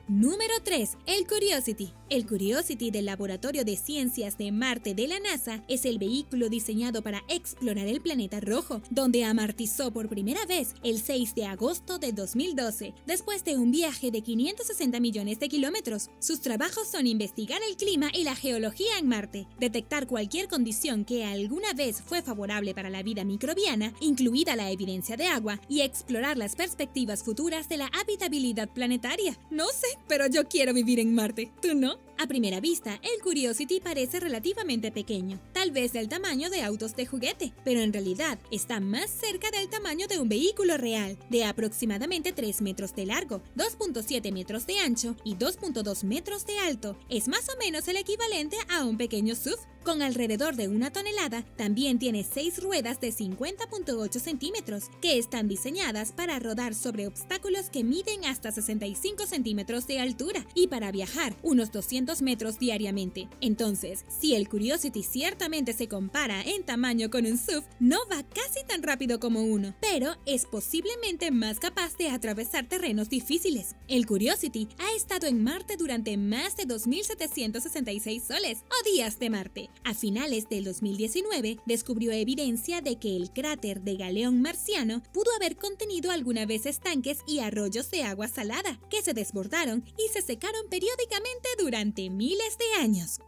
Número 3. El Curiosity. El Curiosity del Laboratorio de Ciencias de Marte de la NASA es el vehículo diseñado para explorar el planeta rojo, donde amartizó por primera vez el 6 de agosto de 2012, después de un viaje de 560 millones de kilómetros. Sus trabajos son investigar el clima y la geología en Marte, detectar cualquier condición que alguna vez fue favorable para la vida microbiana, incluida la evidencia de agua, y explorar las perspectivas futuras de la habitabilidad planetaria. No sé, pero yo quiero vivir en Marte. ¿Tú no? A primera vista, el Curiosity parece relativamente pequeño, tal vez del tamaño de autos de juguete, pero en realidad está más cerca del tamaño de un vehículo real, de aproximadamente 3 metros de largo, 2.7 metros de ancho y 2.2 metros de alto. Es más o menos el equivalente a un pequeño SUV. Con alrededor de 1 tonelada, también tiene 6 ruedas de 50.8 centímetros, que están diseñadas para rodar sobre obstáculos que miden hasta 65 centímetros de altura y para viajar unos 200 metros diariamente. Entonces, si el Curiosity ciertamente se compara en tamaño con un SUV, no va casi tan rápido como uno, pero es posiblemente más capaz de atravesar terrenos difíciles. El Curiosity ha estado en Marte durante más de 2.766 soles o días de Marte. A finales del 2019, descubrió evidencia de que el cráter de Galeón marciano pudo haber contenido alguna vez estanques y arroyos de agua salada, que se desbordaron y se secaron periódicamente durante miles de años.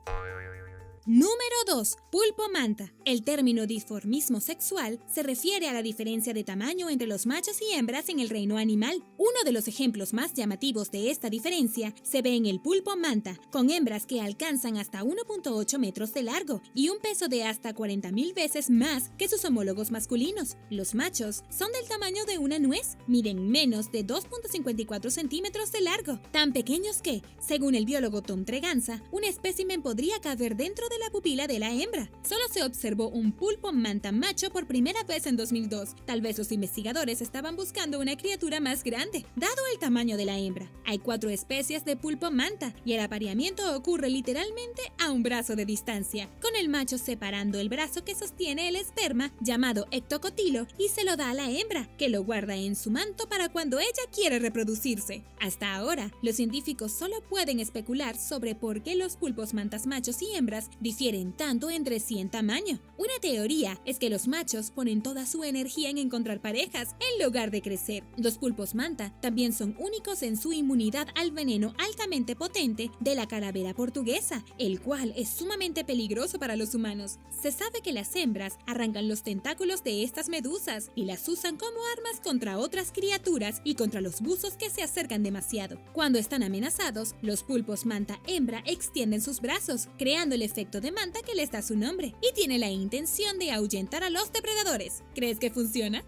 Número 2. Pulpo manta. El término dimorfismo sexual se refiere a la diferencia de tamaño entre los machos y hembras en el reino animal. Uno de los ejemplos más llamativos de esta diferencia se ve en el pulpo manta, con hembras que alcanzan hasta 1.8 metros de largo y un peso de hasta 40.000 veces más que sus homólogos masculinos. Los machos son del tamaño de una nuez, miden menos de 2.54 centímetros de largo, tan pequeños que, según el biólogo Tom Treganza, un espécimen podría caber dentro de la pupila de la hembra. Solo se observó un pulpo manta macho por primera vez en 2002. Tal vez los investigadores estaban buscando una criatura más grande, dado el tamaño de la hembra. Hay 4 especies de pulpo manta y el apareamiento ocurre literalmente a un brazo de distancia, con el macho separando el brazo que sostiene el esperma, llamado ectocotilo, y se lo da a la hembra, que lo guarda en su manto para cuando ella quiere reproducirse. Hasta ahora, los científicos solo pueden especular sobre por qué los pulpos mantas machos y hembras difieren tanto entre sí en tamaño. Una teoría es que los machos ponen toda su energía en encontrar parejas en lugar de crecer. Los pulpos manta también son únicos en su inmunidad al veneno altamente potente de la calavera portuguesa, el cual es sumamente peligroso para los humanos. Se sabe que las hembras arrancan los tentáculos de estas medusas y las usan como armas contra otras criaturas y contra los buzos que se acercan demasiado. Cuando están amenazados, los pulpos manta hembra extienden sus brazos, creando el efecto de manta que les da su nombre, y tiene la intención de ahuyentar a los depredadores. ¿Crees que funciona?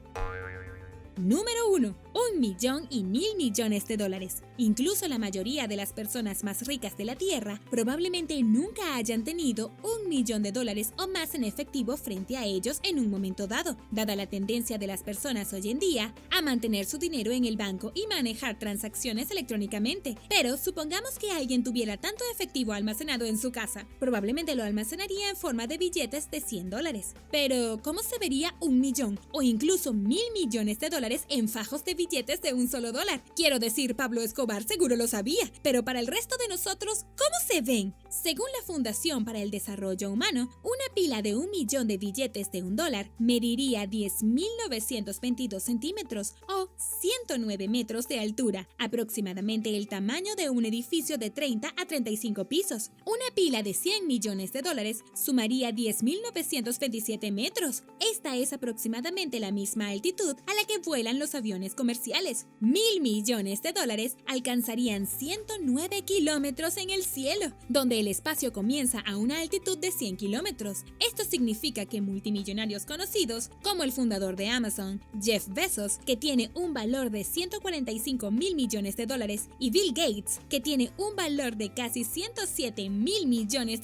Número 1. 1.000.000 millones de dólares. Incluso la mayoría de las personas más ricas de la Tierra probablemente nunca hayan tenido $1.000.000 o más en efectivo frente a ellos en un momento dado, dada la tendencia de las personas hoy en día a mantener su dinero en el banco y manejar transacciones electrónicamente. Pero supongamos que alguien tuviera tanto efectivo almacenado en su casa, probablemente lo almacenaría en forma de billetes de $100. Pero, ¿cómo se vería 1.000.000 o incluso 1.000 millones de dólares en fajos de billetes de un solo dólar? Quiero decir, Pablo Escobar seguro lo sabía, pero para el resto de nosotros, ¿cómo se ven? Según la Fundación para el Desarrollo Humano, una pila de 1.000.000 de billetes de $1 mediría 10.922 centímetros o 109 metros de altura, aproximadamente el tamaño de un edificio de 30 a 35 pisos. Una pila de $100 millones sumaría 10.927 metros. Esta es aproximadamente la misma altitud a la que vuelan los aviones comerciales. $1.000 millones alcanzarían 109 kilómetros en el cielo, donde el espacio comienza a una altitud de 100 kilómetros. Esto significa que multimillonarios conocidos, como el fundador de Amazon, Jeff Bezos, que tiene un valor de $145 mil millones, y Bill Gates, que tiene un valor de casi $107 mil millones,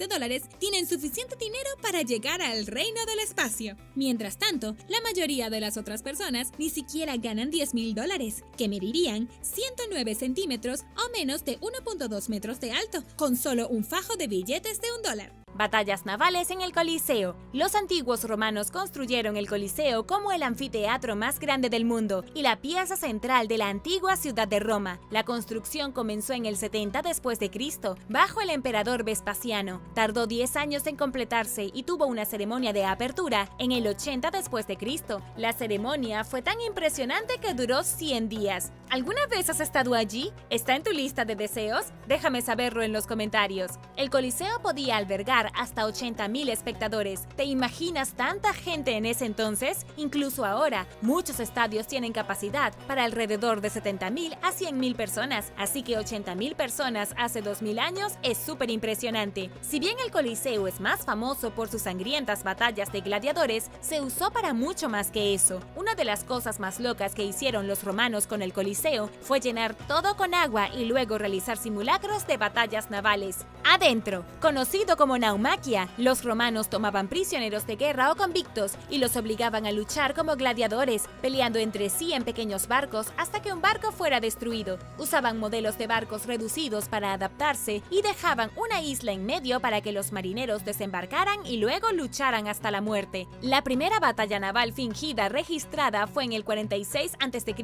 tienen suficiente dinero para llegar al reino del espacio. Mientras tanto, la mayoría de las otras personas ni siquiera ganan $10.000, que medirían 109 centímetros o menos de 1.2 metros de alto, con solo un fajo de billetes de $1. Batallas navales en el Coliseo. Los antiguos romanos construyeron el Coliseo como el anfiteatro más grande del mundo y la pieza central de la antigua ciudad de Roma. La construcción comenzó en el 70 después de Cristo, bajo el emperador Vespasiano. Tardó 10 años en completarse y tuvo una ceremonia de apertura en el 80 después de Cristo. La ceremonia fue tan impresionante que duró 100 días. ¿Alguna vez has estado allí? ¿Está en tu lista de deseos? Déjame saberlo en los comentarios. El Coliseo podía albergar hasta 80.000 espectadores. ¿Te imaginas tanta gente en ese entonces? Incluso ahora, muchos estadios tienen capacidad para alrededor de 70.000 a 100.000 personas, así que 80.000 personas hace 2000 años es súper impresionante. Si bien el Coliseo es más famoso por sus sangrientas batallas de gladiadores, se usó para mucho más que eso. Una de las cosas más locas que hicieron los romanos con el Coliseo fue llenar todo con agua y luego realizar simulacros de batallas navales. Adentro, conocido como naumaquia, los romanos tomaban prisioneros de guerra o convictos y los obligaban a luchar como gladiadores, peleando entre sí en pequeños barcos hasta que un barco fuera destruido. Usaban modelos de barcos reducidos para adaptarse y dejaban una isla en medio para que los marineros desembarcaran y luego lucharan hasta la muerte. La primera batalla naval fingida registrada fue en el 46 a.C.,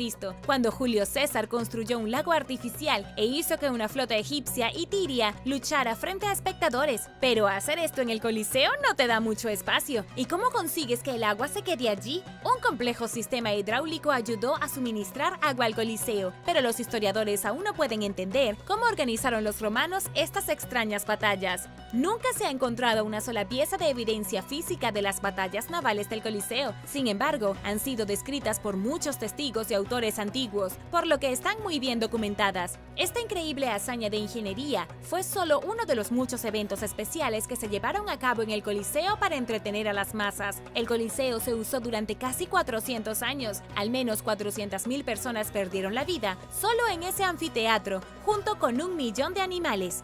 cuando Julio César construyó un lago artificial e hizo que una flota egipcia y tiria luchara frente a espectadores. Pero hacer esto en el Coliseo no te da mucho espacio. ¿Y cómo consigues que el agua se quede allí? Un complejo sistema hidráulico ayudó a suministrar agua al Coliseo, pero los historiadores aún no pueden entender cómo organizaron los romanos estas extrañas batallas. Nunca se ha encontrado una sola pieza de evidencia física de las batallas navales del Coliseo. Sin embargo, han sido descritas por muchos testigos y autores antiguos, por lo que están muy bien documentadas. Esta increíble hazaña de ingeniería fue solo uno de los muchos eventos especiales que se llevaron a cabo en el Coliseo para entretener a las masas. El Coliseo se usó durante casi 400 años. Al menos 400.000 personas perdieron la vida solo en ese anfiteatro, junto con 1 millón de animales.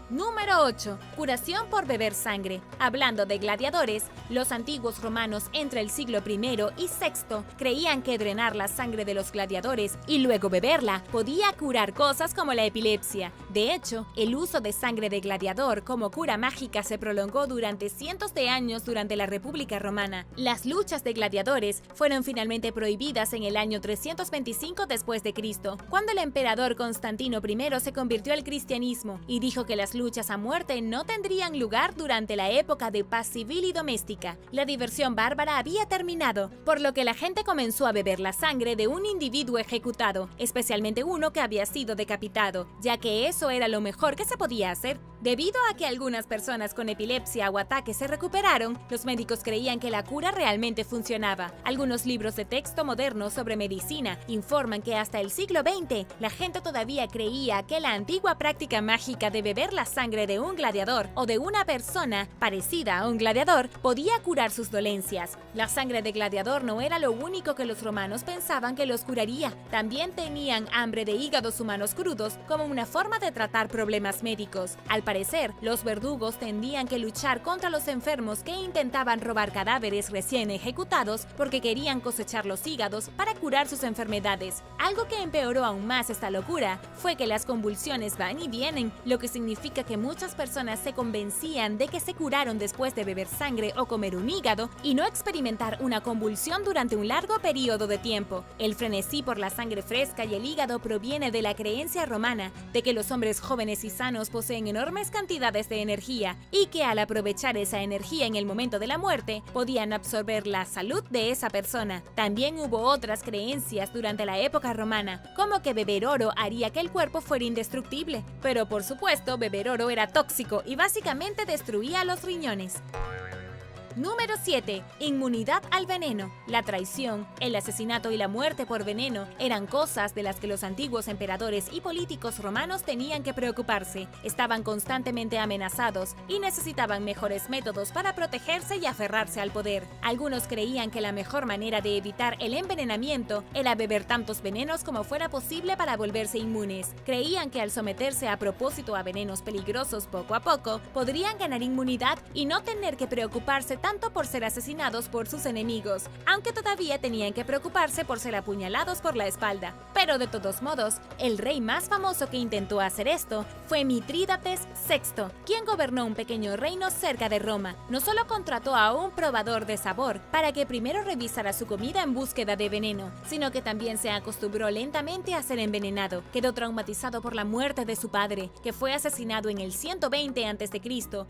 Número 8. Curación por beber sangre. Hablando de gladiadores, los antiguos romanos entre el siglo I y VI creían que drenar la sangre de los gladiadores y luego beberla podía curar cosas como la epilepsia. De hecho, el uso de sangre de gladiador como cura mágica se prolongó durante cientos de años durante la República Romana. Las luchas de gladiadores fueron finalmente prohibidas en el año 325 después de Cristo, cuando el emperador Constantino I se convirtió al cristianismo y dijo que las luchas a muerte no tendrían lugar durante la época de paz civil y doméstica. La diversión bárbara había terminado, por lo que la gente comenzó a beber la sangre de un individuo ejecutado, especialmente uno que había sido decapitado, ya que eso era lo mejor que se podía hacer. Debido a que algunas personas con epilepsia o ataques se recuperaron, los médicos creían que la cura realmente funcionaba. Algunos libros de texto modernos sobre medicina informan que hasta el siglo XX la gente todavía creía que la antigua práctica mágica de beber la sangre de un gladiador o de una persona parecida a un gladiador podía curar sus dolencias. La sangre de gladiador no era lo único que los romanos pensaban que los curaría. También tenían hambre de hígados humanos crudos como una forma de tratar problemas médicos. Al parecer, los verdugos tendían que luchar contra los enfermos que intentaban robar cadáveres recién ejecutados porque querían cosechar los hígados para curar sus enfermedades. Algo que empeoró aún más esta locura fue que las convulsiones van y vienen, lo que significa que muchas personas se convencían de que se curaron después de beber sangre o comer un hígado y no experimentar una convulsión durante un largo periodo de tiempo. El frenesí por la sangre fresca y el hígado proviene de la creencia romana de que los hombres jóvenes y sanos poseen enormes cantidades de energía y que al aprovechar esa energía en el momento de la muerte podían absorber la salud de esa persona. También hubo otras creencias durante la época romana, como que beber oro haría que el cuerpo fuera indestructible, pero por supuesto beber oro era tóxico y básicamente destruía los riñones. Número 7. Inmunidad al veneno. La traición, el asesinato y la muerte por veneno eran cosas de las que los antiguos emperadores y políticos romanos tenían que preocuparse. Estaban constantemente amenazados y necesitaban mejores métodos para protegerse y aferrarse al poder. Algunos creían que la mejor manera de evitar el envenenamiento era beber tantos venenos como fuera posible para volverse inmunes. Creían que al someterse a propósito a venenos peligrosos poco a poco, podrían ganar inmunidad y no tener que preocuparse tanto por ser asesinados por sus enemigos, aunque todavía tenían que preocuparse por ser apuñalados por la espalda. Pero de todos modos, el rey más famoso que intentó hacer esto fue Mitrídates VI, quien gobernó un pequeño reino cerca de Roma. No solo contrató a un probador de sabor para que primero revisara su comida en búsqueda de veneno, sino que también se acostumbró lentamente a ser envenenado. Quedó traumatizado por la muerte de su padre, que fue asesinado en el 120 a.C.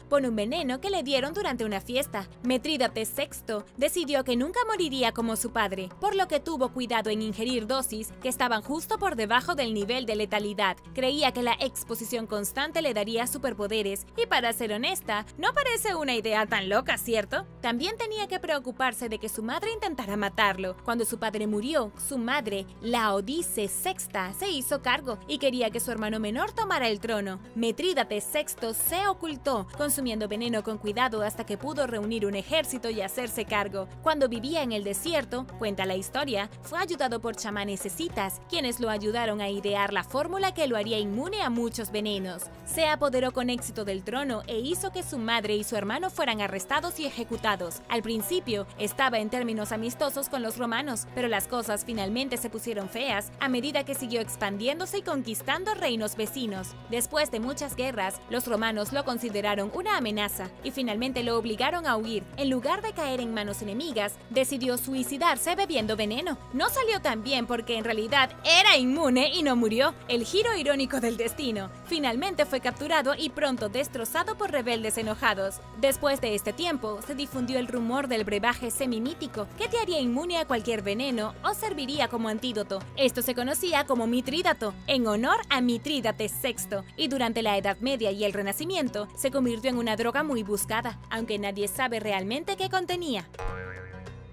por un veneno que le dieron durante una fiesta. Mitrídates VI decidió que nunca moriría como su padre, por lo que tuvo cuidado en ingerir dosis que estaban justo por debajo del nivel de letalidad. Creía que la exposición constante le daría superpoderes, y para ser honesta, no parece una idea tan loca, ¿cierto? También tenía que preocuparse de que su madre intentara matarlo. Cuando su padre murió, su madre, Laodice VI, se hizo cargo y quería que su hermano menor tomara el trono. Mitrídates VI se ocultó, consumiendo veneno con cuidado hasta que pudo reunir un ejército y hacerse cargo. Cuando vivía en el desierto, cuenta la historia, fue ayudado por chamanes escitas, quienes lo ayudaron a idear la fórmula que lo haría inmune a muchos venenos. Se apoderó con éxito del trono e hizo que su madre y su hermano fueran arrestados y ejecutados. Al principio, estaba en términos amistosos con los romanos, pero las cosas finalmente se pusieron feas a medida que siguió expandiéndose y conquistando reinos vecinos. Después de muchas guerras, los romanos lo consideraron una amenaza y finalmente lo obligaron a huir. En lugar de caer en manos enemigas, decidió suicidarse bebiendo veneno. No salió tan bien porque en realidad era inmune y no murió. El giro irónico del destino. Finalmente fue capturado y pronto destrozado por rebeldes enojados. Después de este tiempo, se difundió el rumor del brebaje semimítico, que te haría inmune a cualquier veneno o serviría como antídoto. Esto se conocía como mitrídato, en honor a Mitrídates VI, y durante la Edad Media y el Renacimiento se convirtió en una droga muy buscada, aunque nadie sabe realmente qué contenía.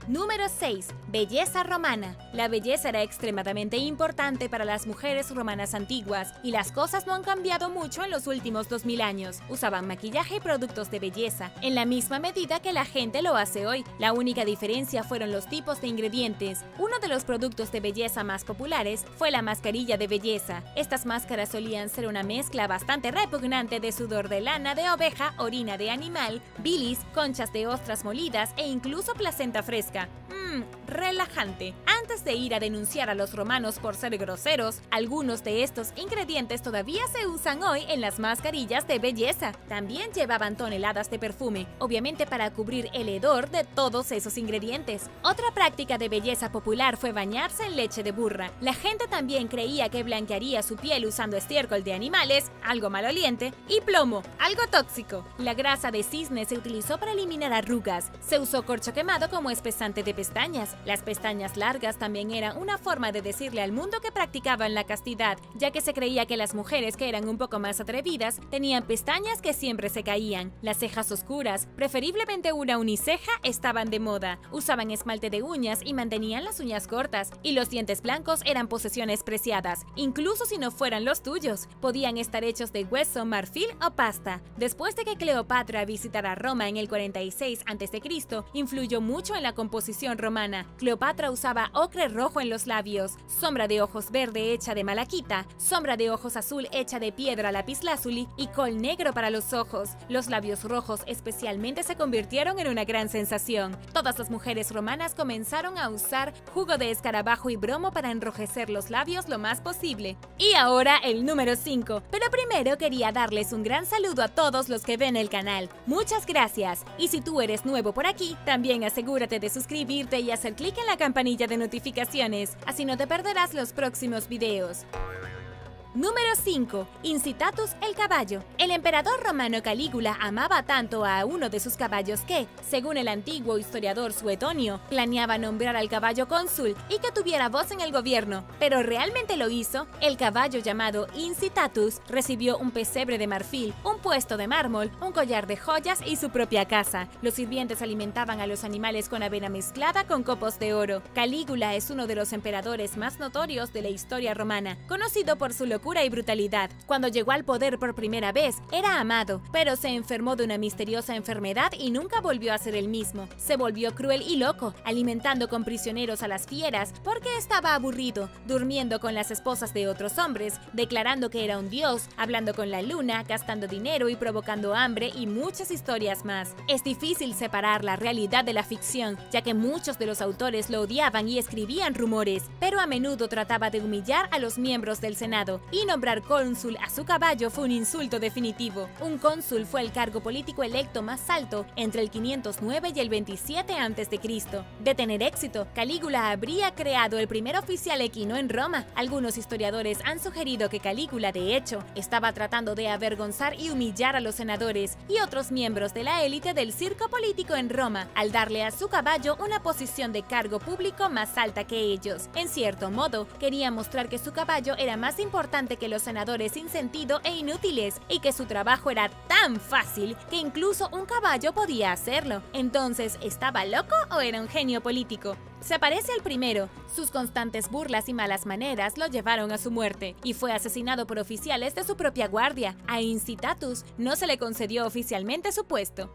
Número 6. Belleza romana. La belleza era extremadamente importante para las mujeres romanas antiguas, y las cosas no han cambiado mucho en los últimos 2000 años. Usaban maquillaje y productos de belleza, en la misma medida que la gente lo hace hoy. La única diferencia fueron los tipos de ingredientes. Uno de los productos de belleza más populares fue la mascarilla de belleza. Estas máscaras solían ser una mezcla bastante repugnante de sudor de lana de oveja, orina de animal, bilis, conchas de ostras molidas e incluso placenta fresca. relajante. Antes de ir a denunciar a los romanos por ser groseros, algunos de estos ingredientes todavía se usan hoy en las mascarillas de belleza. También llevaban toneladas de perfume, obviamente para cubrir el hedor de todos esos ingredientes. Otra práctica de belleza popular fue bañarse en leche de burra. La gente también creía que blanquearía su piel usando estiércol de animales, algo maloliente, y plomo, algo tóxico. La grasa de cisne se utilizó para eliminar arrugas. Se usó corcho quemado como espesante de pestañas. Las pestañas largas también eran una forma de decirle al mundo que practicaban la castidad, ya que se creía que las mujeres que eran un poco más atrevidas tenían pestañas que siempre se caían. Las cejas oscuras, preferiblemente una uniceja, estaban de moda. Usaban esmalte de uñas y mantenían las uñas cortas. Y los dientes blancos eran posesiones preciadas, incluso si no fueran los tuyos. Podían estar hechos de hueso, marfil o pasta. Después de que Cleopatra visitara Roma en el 46 a.C., influyó mucho en la composición romana. Cleopatra usaba ocre rojo en los labios, sombra de ojos verde hecha de malaquita, sombra de ojos azul hecha de piedra lapislázuli y col negro para los ojos. Los labios rojos especialmente se convirtieron en una gran sensación. Todas las mujeres romanas comenzaron a usar jugo de escarabajo y bromo para enrojecer los labios lo más posible. Y ahora el número 5. Pero primero quería darles un gran saludo a todos los que ven el canal. Muchas gracias. Y si tú eres nuevo por aquí, también asegúrate de suscribirte y hacer clic en la campanilla de notificaciones. Así no te perderás los próximos videos. Número 5. Incitatus el caballo. El emperador romano Calígula amaba tanto a uno de sus caballos que, según el antiguo historiador Suetonio, planeaba nombrar al caballo cónsul y que tuviera voz en el gobierno. ¿Pero realmente lo hizo? El caballo llamado Incitatus recibió un pesebre de marfil, un puesto de mármol, un collar de joyas y su propia casa. Los sirvientes alimentaban a los animales con avena mezclada con copos de oro. Calígula es uno de los emperadores más notorios de la historia romana, conocido por su locura y brutalidad. Cuando llegó al poder por primera vez, era amado, pero se enfermó de una misteriosa enfermedad y nunca volvió a ser el mismo. Se volvió cruel y loco, alimentando con prisioneros a las fieras porque estaba aburrido, durmiendo con las esposas de otros hombres, declarando que era un dios, hablando con la luna, gastando dinero y provocando hambre y muchas historias más. Es difícil separar la realidad de la ficción, ya que muchos de los autores lo odiaban y escribían rumores, pero a menudo trataba de humillar a los miembros del Senado, y nombrar cónsul a su caballo fue un insulto definitivo. Un cónsul fue el cargo político electo más alto entre el 509 y el 27 a.C. De tener éxito, Calígula habría creado el primer oficial equino en Roma. Algunos historiadores han sugerido que Calígula, de hecho, estaba tratando de avergonzar y humillar a los senadores y otros miembros de la élite del circo político en Roma, al darle a su caballo una posición de cargo público más alta que ellos. En cierto modo, quería mostrar que su caballo era más importante que los senadores sin sentido e inútiles, y que su trabajo era tan fácil que incluso un caballo podía hacerlo. Entonces, ¿estaba loco o era un genio político? Se parece al primero. Sus constantes burlas y malas maneras lo llevaron a su muerte, y fue asesinado por oficiales de su propia guardia. A Incitatus no se le concedió oficialmente su puesto.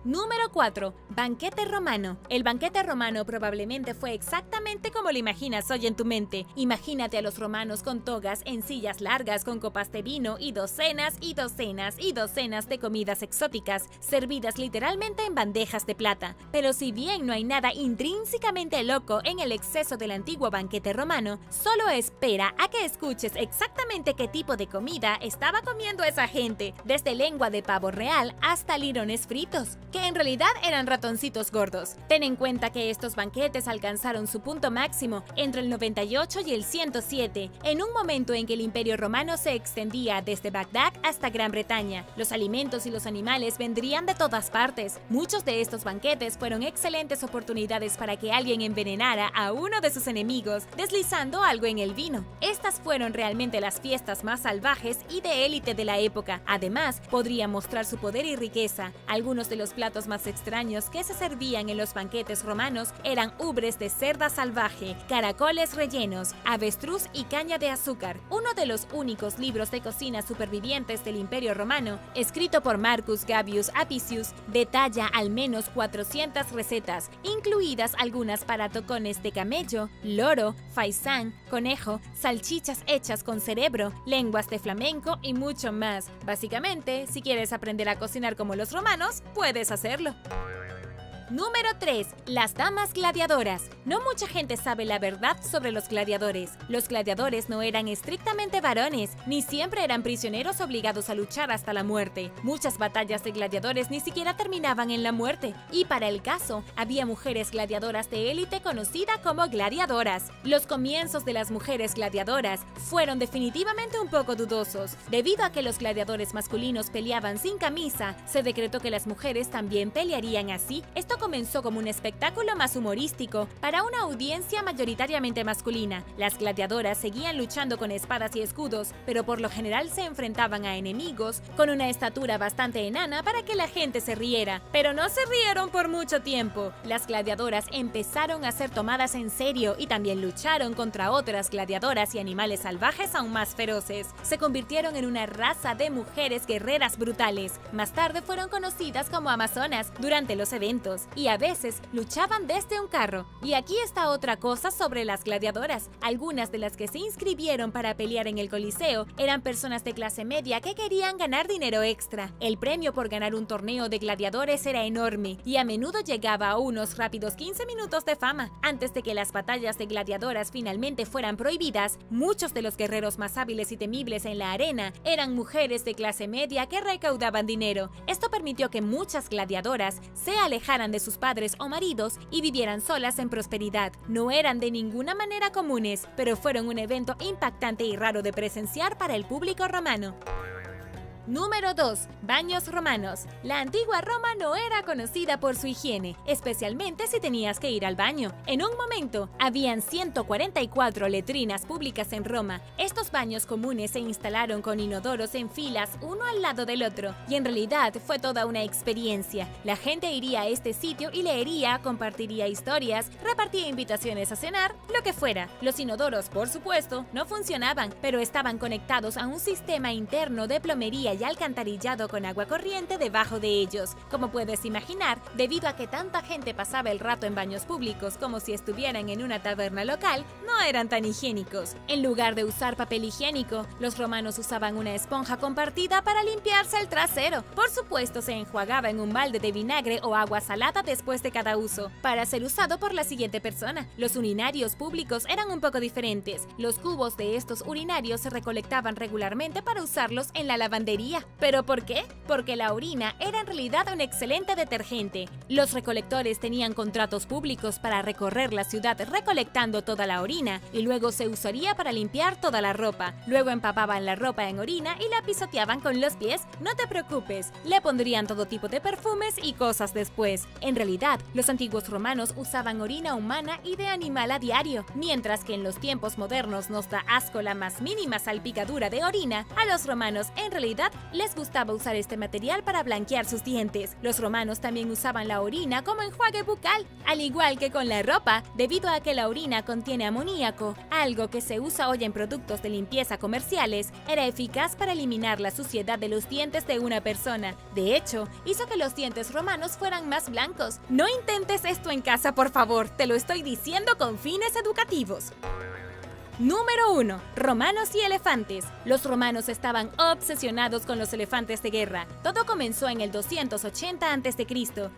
Número 4. Banquete romano. El banquete romano probablemente fue exactamente como lo imaginas hoy en tu mente. Imagínate a los romanos con togas en sillas largas con copas de vino y docenas y docenas y docenas de comidas exóticas, servidas literalmente en bandejas de plata. Pero si bien no hay nada intrínsecamente loco en el exceso del antiguo banquete romano, solo espera a que escuches exactamente qué tipo de comida estaba comiendo esa gente, desde lengua de pavo real hasta lirones fritos, que en realidad eran ratoncitos gordos. Ten en cuenta que estos banquetes alcanzaron su punto máximo entre el 98 y el 107, en un momento en que el Imperio Romano se extendía desde Bagdad hasta Gran Bretaña. Los alimentos y los animales vendrían de todas partes. Muchos de estos banquetes fueron excelentes oportunidades para que alguien envenenara a uno de sus enemigos, deslizando algo en el vino. Estas fueron realmente las fiestas más salvajes y de élite de la época. Además, podría mostrar su poder y riqueza. Algunos de los platos más extraños que se servían en los banquetes romanos eran ubres de cerda salvaje, caracoles rellenos, avestruz y caña de azúcar. Uno de los únicos libros de cocina supervivientes del Imperio Romano, escrito por Marcus Gabius Apicius, detalla al menos 400 recetas, incluidas algunas para tocones de camello, loro, faisán, conejo, salchichas hechas con cerebro, lenguas de flamenco y mucho más. Básicamente, si quieres aprender a cocinar como los romanos, puedes hacerlo. Número 3. Las damas gladiadoras. No mucha gente sabe la verdad sobre los gladiadores. Los gladiadores no eran estrictamente varones, ni siempre eran prisioneros obligados a luchar hasta la muerte. Muchas batallas de gladiadores ni siquiera terminaban en la muerte. Y para el caso, había mujeres gladiadoras de élite conocidas como gladiadoras. Los comienzos de las mujeres gladiadoras fueron definitivamente un poco dudosos. Debido a que los gladiadores masculinos peleaban sin camisa, se decretó que las mujeres también pelearían así. Esto comenzó como un espectáculo más humorístico para una audiencia mayoritariamente masculina. Las gladiadoras seguían luchando con espadas y escudos, pero por lo general se enfrentaban a enemigos con una estatura bastante enana para que la gente se riera. Pero no se rieron por mucho tiempo. Las gladiadoras empezaron a ser tomadas en serio y también lucharon contra otras gladiadoras y animales salvajes aún más feroces. Se convirtieron en una raza de mujeres guerreras brutales. Más tarde fueron conocidas como amazonas durante los eventos y a veces luchaban desde un carro. Y aquí está otra cosa sobre las gladiadoras. Algunas de las que se inscribieron para pelear en el Coliseo eran personas de clase media que querían ganar dinero extra. El premio por ganar un torneo de gladiadores era enorme y a menudo llegaba a unos rápidos 15 minutos de fama. Antes de que las batallas de gladiadoras finalmente fueran prohibidas, muchos de los guerreros más hábiles y temibles en la arena eran mujeres de clase media que recaudaban dinero. Esto permitió que muchas gladiadoras se alejaran de sus padres o maridos y vivieran solas en prosperidad. No eran de ninguna manera comunes, pero fueron un evento impactante y raro de presenciar para el público romano. Número 2. Baños romanos. La antigua Roma no era conocida por su higiene, especialmente si tenías que ir al baño. En un momento, habían 144 letrinas públicas en Roma. Estos baños comunes se instalaron con inodoros en filas uno al lado del otro, y en realidad fue toda una experiencia. La gente iría a este sitio y leería, compartiría historias, repartía invitaciones a cenar, lo que fuera. Los inodoros, por supuesto, no funcionaban, pero estaban conectados a un sistema interno de plomería y alcantarillado con agua corriente debajo de ellos. Como puedes imaginar, debido a que tanta gente pasaba el rato en baños públicos como si estuvieran en una taberna local, no eran tan higiénicos. En lugar de usar papel higiénico, los romanos usaban una esponja compartida para limpiarse el trasero. Por supuesto, se enjuagaba en un balde de vinagre o agua salada después de cada uso, para ser usado por la siguiente persona. Los urinarios públicos eran un poco diferentes. Los cubos de estos urinarios se recolectaban regularmente para usarlos en la lavandería. ¿Pero por qué? Porque la orina era en realidad un excelente detergente. Los recolectores tenían contratos públicos para recorrer la ciudad recolectando toda la orina y luego se usaría para limpiar toda la ropa. Luego empapaban la ropa en orina y la pisoteaban con los pies. No te preocupes, le pondrían todo tipo de perfumes y cosas después. En realidad, los antiguos romanos usaban orina humana y de animal a diario, mientras que en los tiempos modernos nos da asco la más mínima salpicadura de orina. A los romanos en realidad les gustaba usar este material para blanquear sus dientes. Los romanos también usaban la orina como enjuague bucal, al igual que con la ropa, debido a que la orina contiene amoníaco, algo que se usa hoy en productos de limpieza comerciales. Era eficaz para eliminar la suciedad de los dientes de una persona. De hecho, hizo que los dientes romanos fueran más blancos. No intentes esto en casa, por favor, te lo estoy diciendo con fines educativos. Número 1. Romanos y elefantes. Los romanos estaban obsesionados con los elefantes de guerra. Todo comenzó en el 280 a.C.,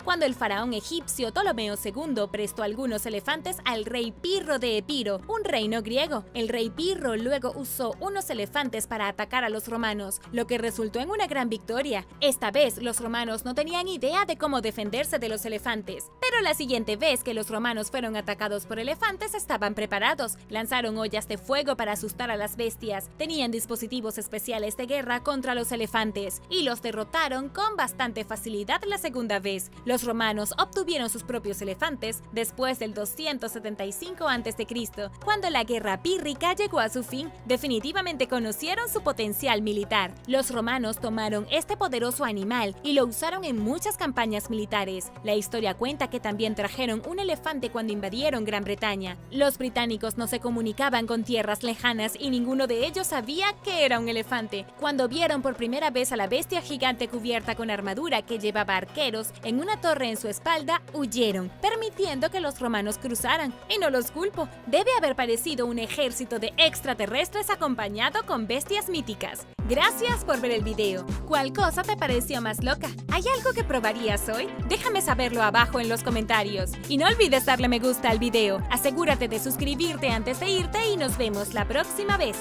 cuando el faraón egipcio Ptolomeo II prestó algunos elefantes al rey Pirro de Epiro, un reino griego. El rey Pirro luego usó unos elefantes para atacar a los romanos, lo que resultó en una gran victoria. Esta vez, los romanos no tenían idea de cómo defenderse de los elefantes, pero la siguiente vez que los romanos fueron atacados por elefantes estaban preparados. Lanzaron ollas de fuego para asustar a las bestias, tenían dispositivos especiales de guerra contra los elefantes y los derrotaron con bastante facilidad la segunda vez. Los romanos obtuvieron sus propios elefantes después del 275 a.C., cuando la guerra pírrica llegó a su fin. Definitivamente conocieron su potencial militar. Los romanos tomaron este poderoso animal y lo usaron en muchas campañas militares. La historia cuenta que también trajeron un elefante cuando invadieron Gran Bretaña. Los británicos no se comunicaban con con tierras lejanas y ninguno de ellos sabía que era un elefante. Cuando vieron por primera vez a la bestia gigante cubierta con armadura que llevaba arqueros en una torre en su espalda, huyeron, permitiendo que los romanos cruzaran. Y no los culpo, debe haber parecido un ejército de extraterrestres acompañado con bestias míticas. Gracias por ver el video. ¿Cuál cosa te pareció más loca? ¿Hay algo que probarías hoy? Déjame saberlo abajo en los comentarios. Y no olvides darle me gusta al video. Asegúrate de suscribirte antes de irte y nos vemos la próxima vez.